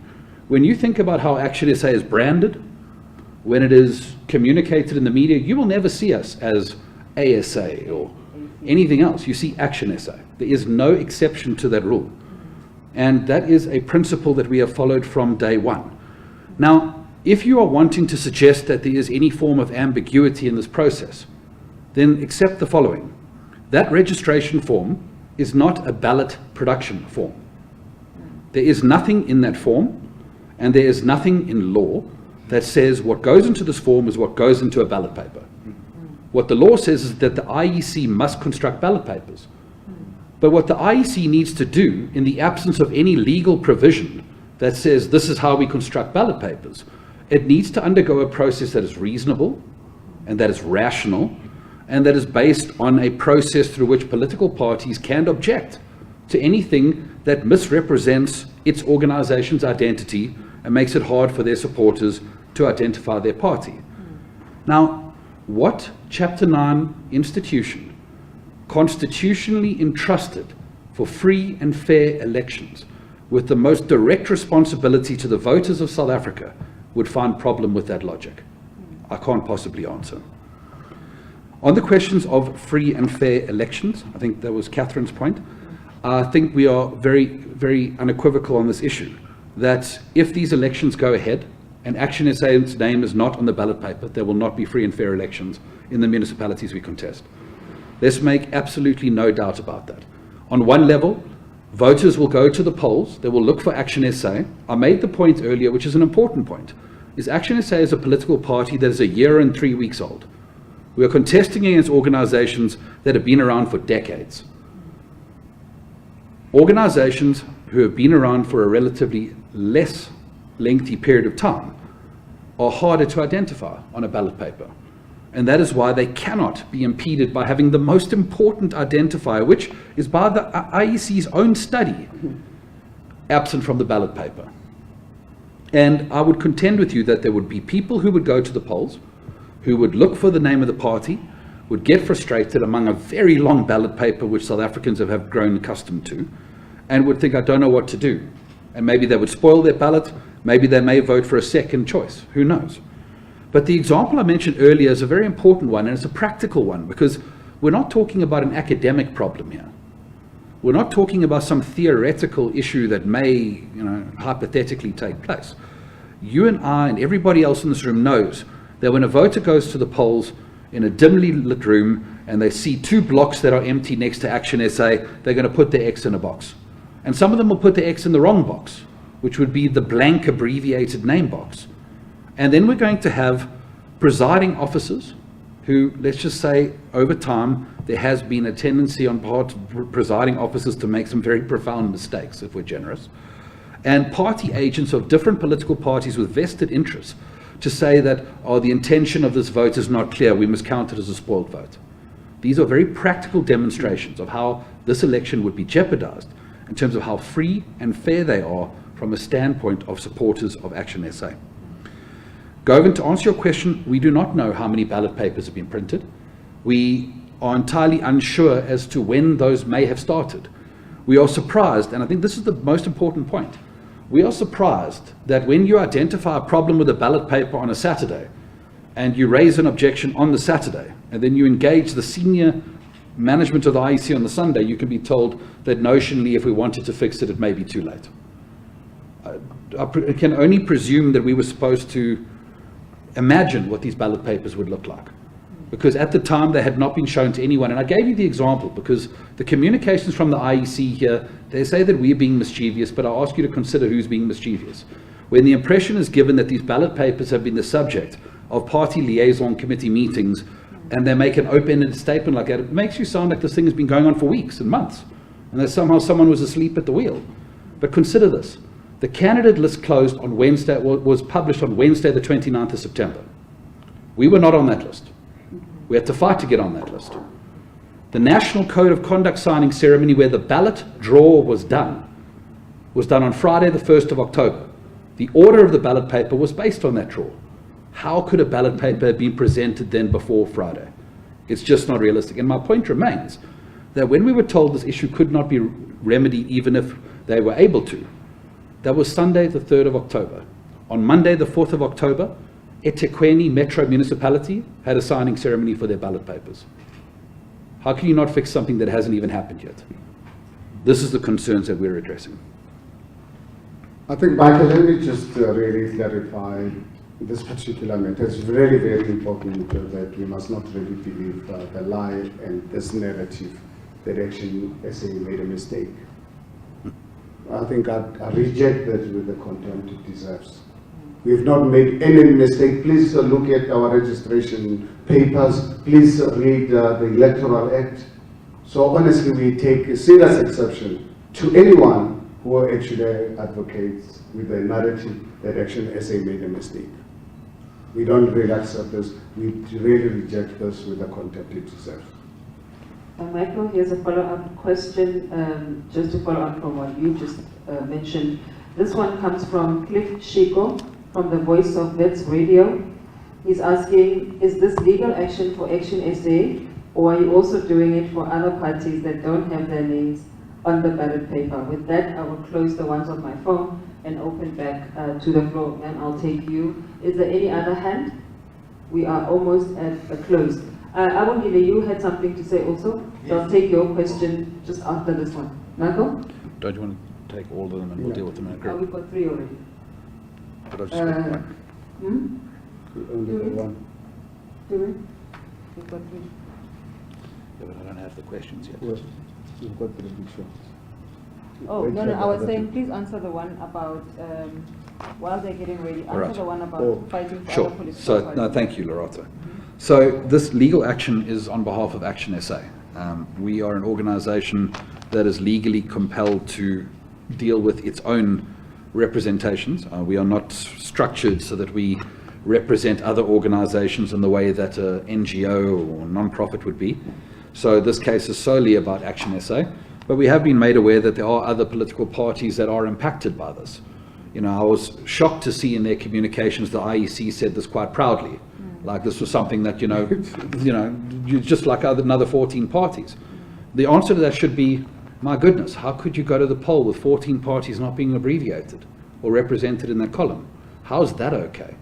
when you think about how ActionSA is branded, when it is communicated in the media, you will never see us as ASA or anything else. You see ActionSA. There is no exception to that rule. And that is a principle that we have followed from day one. Now, if you are wanting to suggest that there is any form of ambiguity in this process, then accept the following. That registration form is not a ballot production form. There is nothing in that form, and there is nothing in law that says what goes into this form is what goes into a ballot paper. What the law says is that the IEC must construct ballot papers. But what the IEC needs to do, in the absence of any legal provision that says this is how we construct ballot papers, it needs to undergo a process that is reasonable and that is rational and that is based on a process through which political parties can object to anything that misrepresents its organization's identity and makes it hard for their supporters to identify their party. Now, what Chapter 9 institution constitutionally entrusted for free and fair elections with the most direct responsibility to the voters of South Africa would find problem with that logic? I can't possibly answer. On the questions of free and fair elections, I think that was Catherine's point, I think we are very, very unequivocal on this issue, that if these elections go ahead and ActionSA's name is not on the ballot paper, there will not be free and fair elections in the municipalities we contest. Let's make absolutely no doubt about that. On one level, voters will go to the polls, they will look for ActionSA. I made the point earlier, which is an important point, is ActionSA is a political party that is 1 year and 3 weeks old. We are contesting against organizations that have been around for decades. Organizations who have been around for a relatively less lengthy period of time are harder to identify on a ballot paper. And that is why they cannot be impeded by having the most important identifier, which is by the IEC's own study, absent from the ballot paper. And I would contend with you that there would be people who would go to the polls, who would look for the name of the party, would get frustrated among a very long ballot paper, which South Africans have grown accustomed to, and would think, I don't know what to do. And maybe they would spoil their ballot, maybe they may vote for a second choice, who knows. But the example I mentioned earlier is a very important one, and it's a practical one, because we're not talking about an academic problem here. We're not talking about some theoretical issue that may, hypothetically take place. You and I and everybody else in this room knows that when a voter goes to the polls in a dimly lit room and they see 2 blocks that are empty next to ActionSA, they're going to put their X in a box. And some of them will put their X in the wrong box, which would be the blank abbreviated name box. And then we're going to have presiding officers who, let's just say, over time, there has been a tendency on part of presiding officers to make some very profound mistakes, if we're generous, and party agents of different political parties with vested interests to say that, oh, the intention of this vote is not clear, we must count it as a spoiled vote. These are very practical demonstrations of how this election would be jeopardized in terms of how free and fair they are from a standpoint of supporters of ActionSA. Govind, to answer your question, we do not know how many ballot papers have been printed. We are entirely unsure as to when those may have started. We are surprised, and I think this is the most important point, we are surprised that when you identify a problem with a ballot paper on a Saturday, and you raise an objection on the Saturday, and then you engage the senior management of the IEC on the Sunday, you can be told that notionally, if we wanted to fix it, it may be too late. I can only presume that we were supposed to imagine what these ballot papers would look like, because at the time they had not been shown to anyone. And I gave you the example because the communications from the IEC here, they say that we're being mischievous, but I ask you to consider who's being mischievous. When the impression is given that these ballot papers have been the subject of party liaison committee meetings, and they make an open-ended statement like that, it makes you sound like this thing has been going on for weeks and months, and that somehow someone was asleep at the wheel. But consider this. The candidate list closed on Wednesday, was published on Wednesday, the 29th of September. We were not on that list. We had to fight to get on that list. The National Code of Conduct signing ceremony where the ballot draw was done on Friday, the 1st of October. The order of the ballot paper was based on that draw. How could a ballot paper be presented then before Friday? It's just not realistic. And my point remains that when we were told this issue could not be remedied even if they were able to, that was Sunday, the 3rd of October. On Monday, the 4th of October, eThekwini Metro Municipality had a signing ceremony for their ballot papers. How can you not fix something that hasn't even happened yet? This is the concerns that we're addressing. I think, Michael, let me just really clarify this particular matter. It's really very important that we must not really believe the lie and this narrative that ActionSA made a mistake. I think I reject that with the contempt it deserves. We've not made any mistake. Please look at our registration papers. Please read the Electoral Act. So honestly, we take a serious exception to anyone who actually advocates with the narrative that ActionSA made a mistake. We don't really accept this. We really reject this with the contempt it deserves. Michael, here's a follow-up question, just to follow up from what you just mentioned. This one comes from Cliff Shiko from the Voice of Vets Radio. He's asking, is this legal action for ActionSA, or are you also doing it for other parties that don't have their names on the ballot paper? With that, I will close the ones on my phone and open back to the floor, and I'll take you. Is there any other hand? We are almost at the close. Abongile, you had something to say also, so I'll take your question just after this one. Michael? Don't you want to take all of them and we'll deal with them in a group? We've got 3 already. But I've just got one. Only the one. Do we? We've got 3. Yeah, but I don't have the questions yet. Well, you've got the picture. Oh, no, I was saying, please answer the one about, while they're getting ready, answer Right. the one about Oh, fighting for Sure. other political So, parties. no, thank you, Lorata. So this legal action is on behalf of ActionSA. We are an organization that is legally compelled to deal with its own representations. We are not structured so that we represent other organizations in the way that a NGO or non-profit would be. So this case is solely about ActionSA, but we have been made aware that there are other political parties that are impacted by this. You know, I was shocked to see in their communications the IEC said this quite proudly. Like this was something that, just like another 14 parties. The answer to that should be, my goodness, how could you go to the poll with 14 parties not being abbreviated or represented in that column? How is that okay?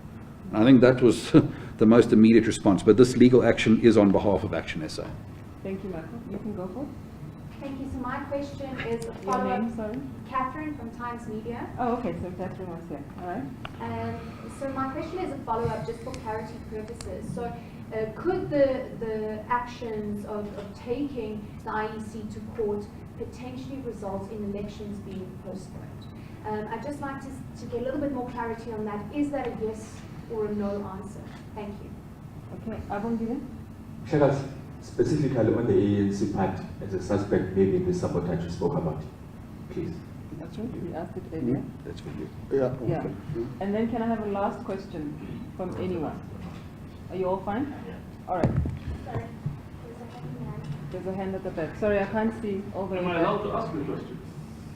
And I think that was the most immediate response. But this legal action is on behalf of ActionSA. Thank you, Michael. You can go for it. Thank you. So my question is a Your follow-up. name, sorry? Catherine from Times Media. Oh, okay, so Catherine was here. All right. So my question is a follow-up just for clarity purposes. So could the actions of taking the IEC to court potentially result in elections being postponed? I'd just like to get a little bit more clarity on that. Is that a yes or a no answer? Thank you. Okay, Abongile? Shakas, specifically on the ANC part, as a suspect, maybe the sabotage you spoke about, please. That's right, we asked it earlier. That's for you. Yeah. Yeah. And then can I have a last question from anyone? Are you all fine? All right. Sorry. There's a hand. There's a hand at the back. Sorry, I can't see all the way Am I back. allowed to ask you a question?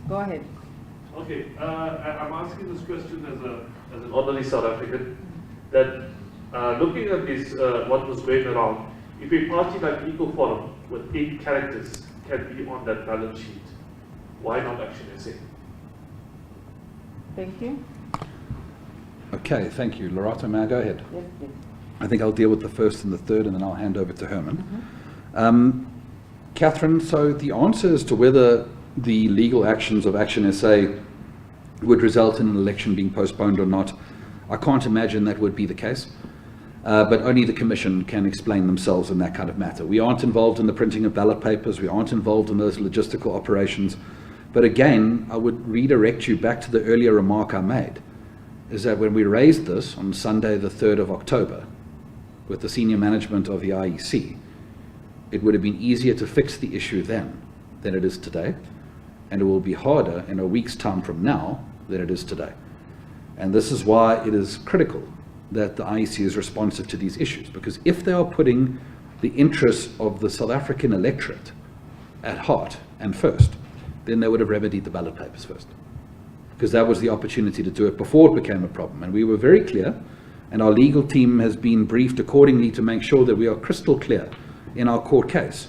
Go ahead. Okay, I'm asking this question as an orderly South African, that looking at this, what was going around, if a party like Eco Forum with 8 characters can be on that balance sheet, why not ActionSA? Thank you. Okay, thank you. Lorata, may I go ahead? Yes, please. I think I'll deal with the first and the third, and then I'll hand over to Herman. Catherine, so the answer as to whether the legal actions of ActionSA would result in an election being postponed or not, I can't imagine that would be the case. But only the Commission can explain themselves in that kind of matter. We aren't involved in the printing of ballot papers. We aren't involved in those logistical operations. But again, I would redirect you back to the earlier remark I made, is that when we raised this on Sunday, the 3rd of October, with the senior management of the IEC, it would have been easier to fix the issue then than it is today. And it will be harder in a week's time from now than it is today. And this is why it is critical that the IEC is responsive to these issues, because if they are putting the interests of the South African electorate at heart and first, then they would have remedied the ballot papers first, because that was the opportunity to do it before it became a problem. And we were very clear, and our legal team has been briefed accordingly to make sure that we are crystal clear in our court case,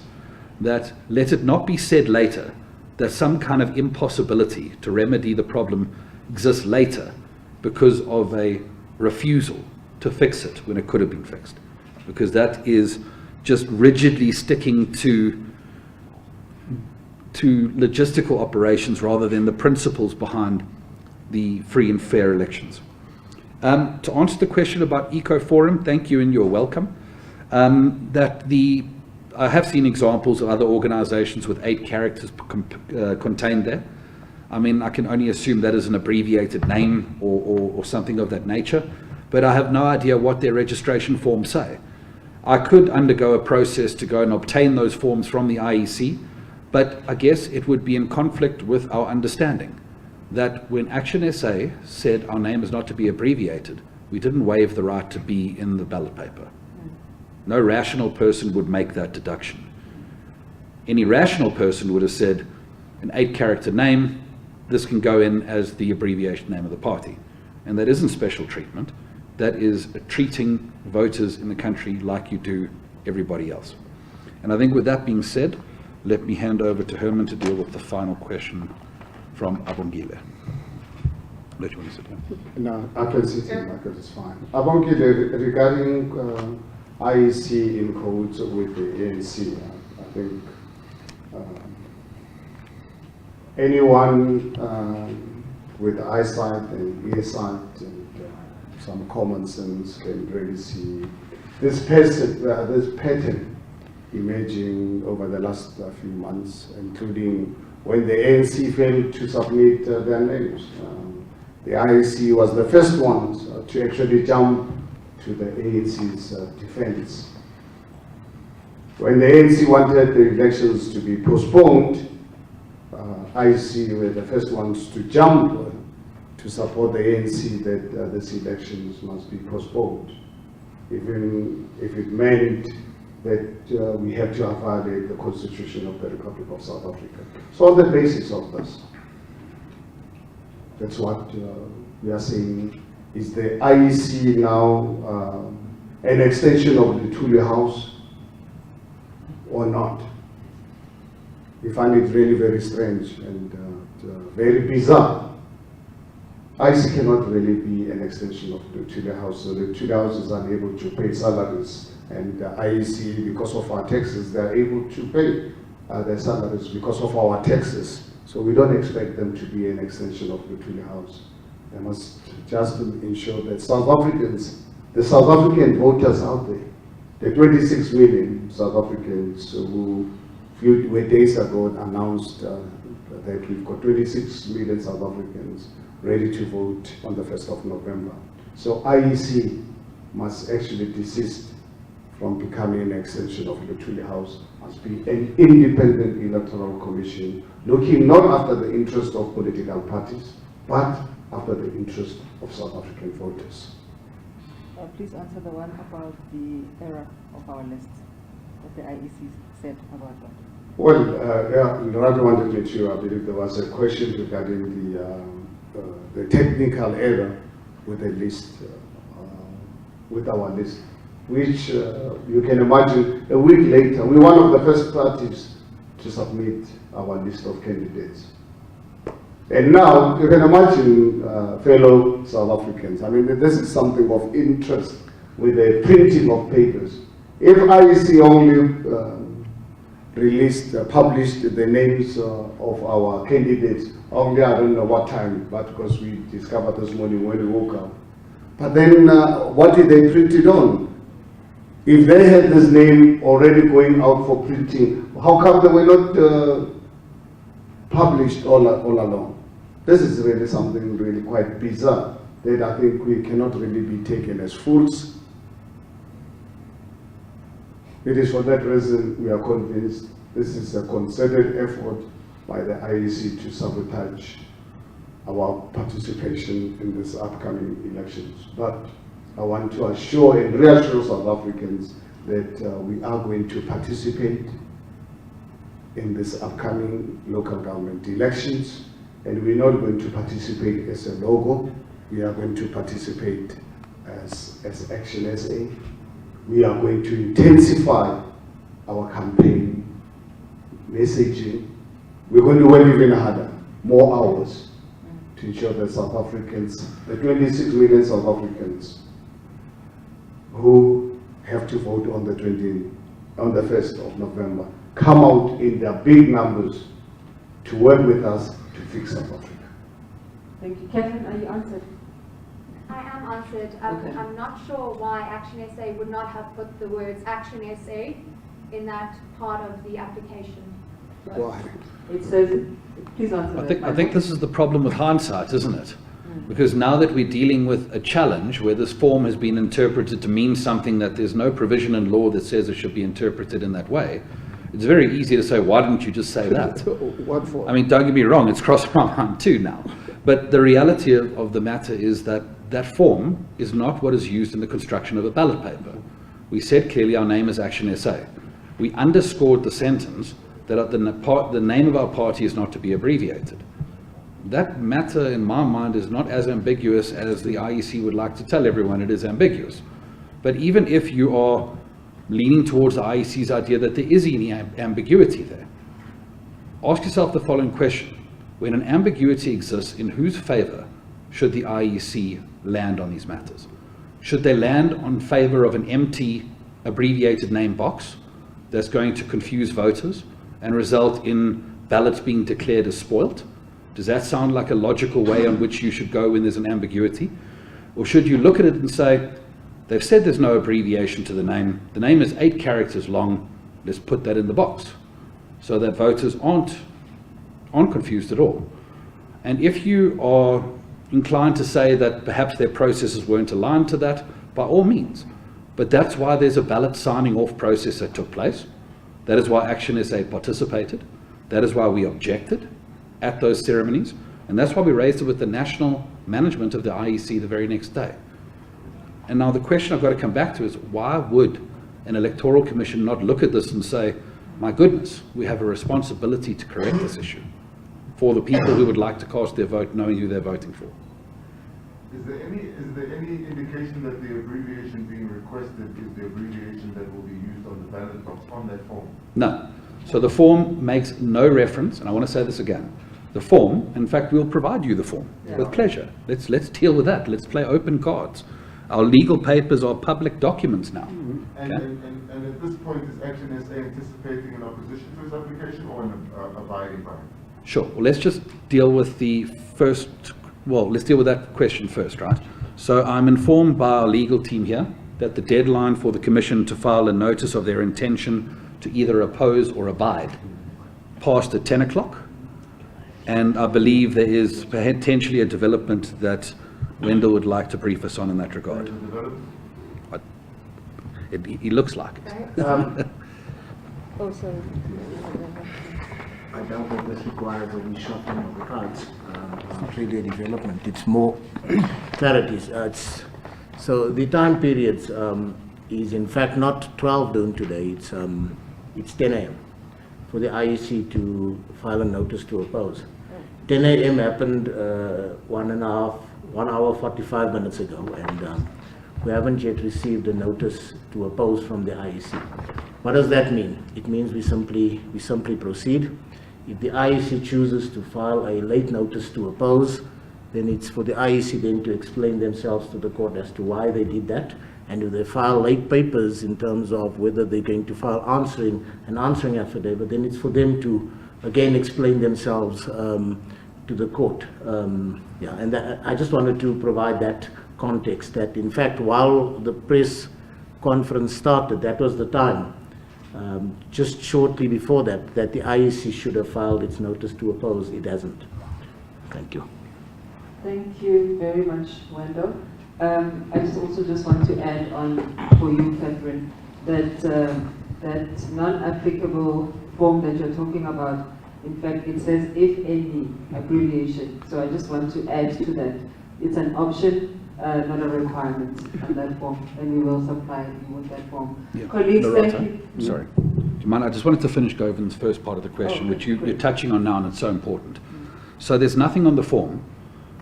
that let it not be said later that some kind of impossibility to remedy the problem exists later because of a refusal to fix it when it could have been fixed, because that is just rigidly sticking to logistical operations rather than the principles behind the free and fair elections. To answer the question about Eco Forum, thank you and you're welcome. I have seen examples of other organizations with 8 characters contained there. I mean, I can only assume that is an abbreviated name or something of that nature, but I have no idea what their registration forms say. I could undergo a process to go and obtain those forms from the IEC, but I guess it would be in conflict with our understanding that when ActionSA said our name is not to be abbreviated, we didn't waive the right to be in the ballot paper. No rational person would make that deduction. Any rational person would have said, an 8-character name, this can go in as the abbreviation name of the party. And that isn't special treatment, that is treating voters in the country like you do everybody else. And I think with that being said, let me hand over to Herman to deal with the final question from Abongile. Let you want to sit down? No, I can sit in, Michael, it's fine. Abongile, regarding IEC in codes with the ANC, I think anyone with eyesight and earsight and some common sense can really see this pattern emerging over the last few months, including when the ANC failed to submit their names. The IEC was the first ones to actually jump to the ANC's defense. When the ANC wanted the elections to be postponed, IEC were the first ones to jump to support the ANC that these elections must be postponed, even if it meant that we have to violate the Constitution of the Republic of South Africa. So on the basis of this, that's what we are saying. Is the IEC now an extension of the Thule House or not? We find it really very strange and very bizarre. IEC cannot really be an extension of the Thule House. So the Thule House is unable to pay salaries, and IEC, because of our taxes, they are able to pay their salaries because of our taxes. So we don't expect them to be an extension of the Thule House. They must just ensure that South Africans, the South African voters out there, the 26 million South Africans who a few days ago announced that we've got 26 million South Africans ready to vote on the 1st of November. So IEC must actually desist from becoming an extension of the Thule House, must be an independent electoral commission, looking not after the interest of political parties, but after the interest of South African voters. Please answer the one about the error of our list, what the IEC said about that. Well, Lerato wanted me to, I believe there was a question regarding the technical error with the list, with our list, which you can imagine a week later, we're one of the first parties to submit our list of candidates. And now, you can imagine, fellow South Africans, I mean, this is something of interest with the printing of papers. If IEC only published the names of our candidates, only I don't know what time, but because we discovered this morning when we woke up. But then, what did they print it on? If they had this name already going out for printing, how come they were not published all along? This is really something really quite bizarre that I think we cannot really be taken as fools. It is for that reason we are convinced this is a concerted effort by the IEC to sabotage our participation in this upcoming elections. But I want to assure and reassure South Africans that we are going to participate in this upcoming local government elections, and we're not going to participate as a logo. We are going to participate as ActionSA. We are going to intensify our campaign messaging. We're going to work even harder, more hours, to ensure that South Africans, the 26 million South Africans who have to vote on the 1st of November, come out in their big numbers to work with us to fix South Africa. Thank you. Catherine, are you answered? I am answered. Okay. I'm not sure why ActionSA would not have put the words ActionSA in that part of the application. Why? It says, please answer I think this is the problem with hindsight, isn't it? Because now that we're dealing with a challenge where this form has been interpreted to mean something that there's no provision in law that says it should be interpreted in that way, it's very easy to say, why didn't you just say that? What for? I mean, don't get me wrong, it's crossed my mind too now. But the reality of the matter is that that form is not what is used in the construction of a ballot paper. We said clearly our name is ActionSA. We underscored the sentence that the name of our party is not to be abbreviated. that matter in my mind is not as ambiguous as the IEC would like to tell everyone it is ambiguous. But even if you are leaning towards the IEC's idea that there is any ambiguity there, ask yourself the following question. When an ambiguity exists, in whose favor should the IEC land on these matters? Should they land on favor of an empty abbreviated name box that's going to confuse voters and result in ballots being declared as spoilt? Does that sound like a logical way on which you should go when there's an ambiguity? Or should you look at it and say, they've said there's no abbreviation to the name is 8 characters long, let's put that in the box so that voters aren't confused at all. And if you are inclined to say that perhaps their processes weren't aligned to that, by all means. But that's why there's a ballot signing off process that took place. That is why ActionSA participated. That is why we objected at those ceremonies. And that's why we raised it with the national management of the IEC the very next day. And now the question I've got to come back to is, why would an electoral commission not look at this and say, my goodness, we have a responsibility to correct this issue for the people who would like to cast their vote knowing who they're voting for? Is there any indication that the abbreviation being requested is the abbreviation that will be used on the ballot box on that form? No. So the form makes no reference, and I want to say this again. The form, in fact, we'll provide you the form with pleasure. Let's deal with that. Let's play open cards. Our legal papers are public documents now. And at this point, is ActionSA anticipating an opposition to his application or an abiding by it? Sure. Well, let's just deal with the first, let's deal with that question first, right? So I'm informed by our legal team here that the deadline for the Commission to file a notice of their intention to either oppose or abide passed at 10 o'clock. And I believe there is potentially a development that Wendell would like to brief us on in that regard. He looks like it. I doubt that this requires a reshuffling of the cards. Not really a development, it's more clarities. So the time periods is in fact not 12 noon today, it's 10 a.m. for the IEC to file a notice to oppose. 10 a.m. happened 1 hour 45 minutes ago, and we haven't yet received a notice to oppose from the IEC. What does that mean? It means we simply proceed. If the IEC chooses to file a late notice to oppose, then it's for the IEC then to explain themselves to the court as to why they did that. And if they file late papers in terms of whether they're going to file answering affidavit, then it's for them to again explain themselves to the court. And I just wanted to provide that context that in fact while the press conference started, that was the time. Just shortly before that the IEC should have filed its notice to oppose. It hasn't. Thank you. Thank you very much, Wendell. I just want to add on for you, Catherine, that non-applicable form that you're talking about, in fact, it says if any abbreviation. So I just want to add to that. It's an option, not a requirement on that form, and we will supply you with that form. Yeah. Colleagues, thank you. Sorry. Do you mind? I just wanted to finish Govern's first part of the question, which you're touching on now, and it's so important. So there's nothing on the form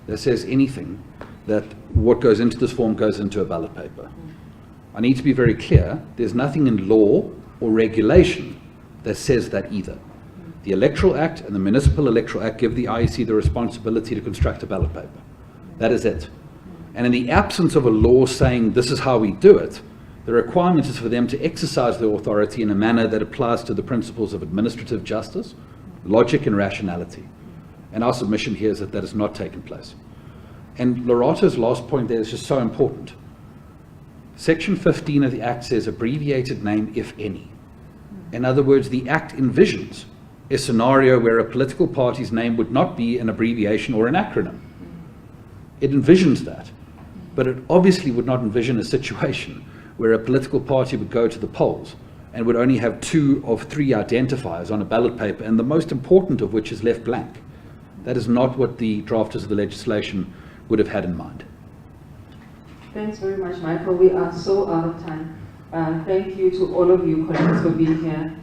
that says anything that what goes into this form goes into a ballot paper. I need to be very clear, there's nothing in law or regulation that says that either. The Electoral Act and the Municipal Electoral Act give the IEC the responsibility to construct a ballot paper. That is it. And in the absence of a law saying this is how we do it, the requirement is for them to exercise their authority in a manner that applies to the principles of administrative justice, logic and rationality. And our submission here is that that has not taken place. And Lorato's last point there is just so important. Section 15 of the Act says abbreviated name, if any. In other words, the Act envisions a scenario where a political party's name would not be an abbreviation or an acronym. It envisions that. But it obviously would not envision a situation where a political party would go to the polls and would only have 2 of 3 identifiers on a ballot paper, and the most important of which is left blank. That is not what the drafters of the legislation would have had in mind. Thanks very much, Michael. We are so out of time. Thank you to all of you colleagues for being here.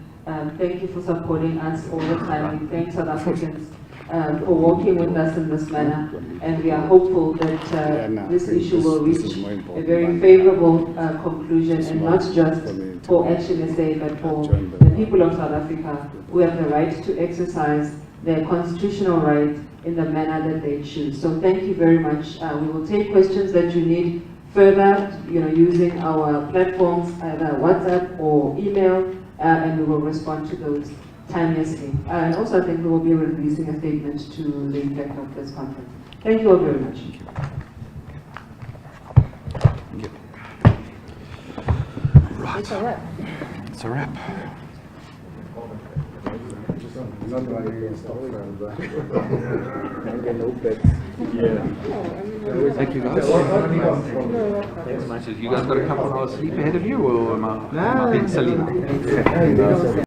Thank you for supporting us all the time. We thank South Africans for working with us in this manner, and we are hopeful that this issue will reach a very favorable conclusion, and not just for ActionSA, but for the people of South Africa who have the right to exercise their constitutional right in the manner that they choose. So thank you very much. We will take questions that you need further, using our platforms, either WhatsApp or email, and we will respond to those timeously. And also, I think we will be releasing a statement to the effect of this conference. Thank you all very much. Right. It's a wrap. It's a wrap. Thank you guys. So you guys got a couple of hours sleep ahead of you, or am I being silly?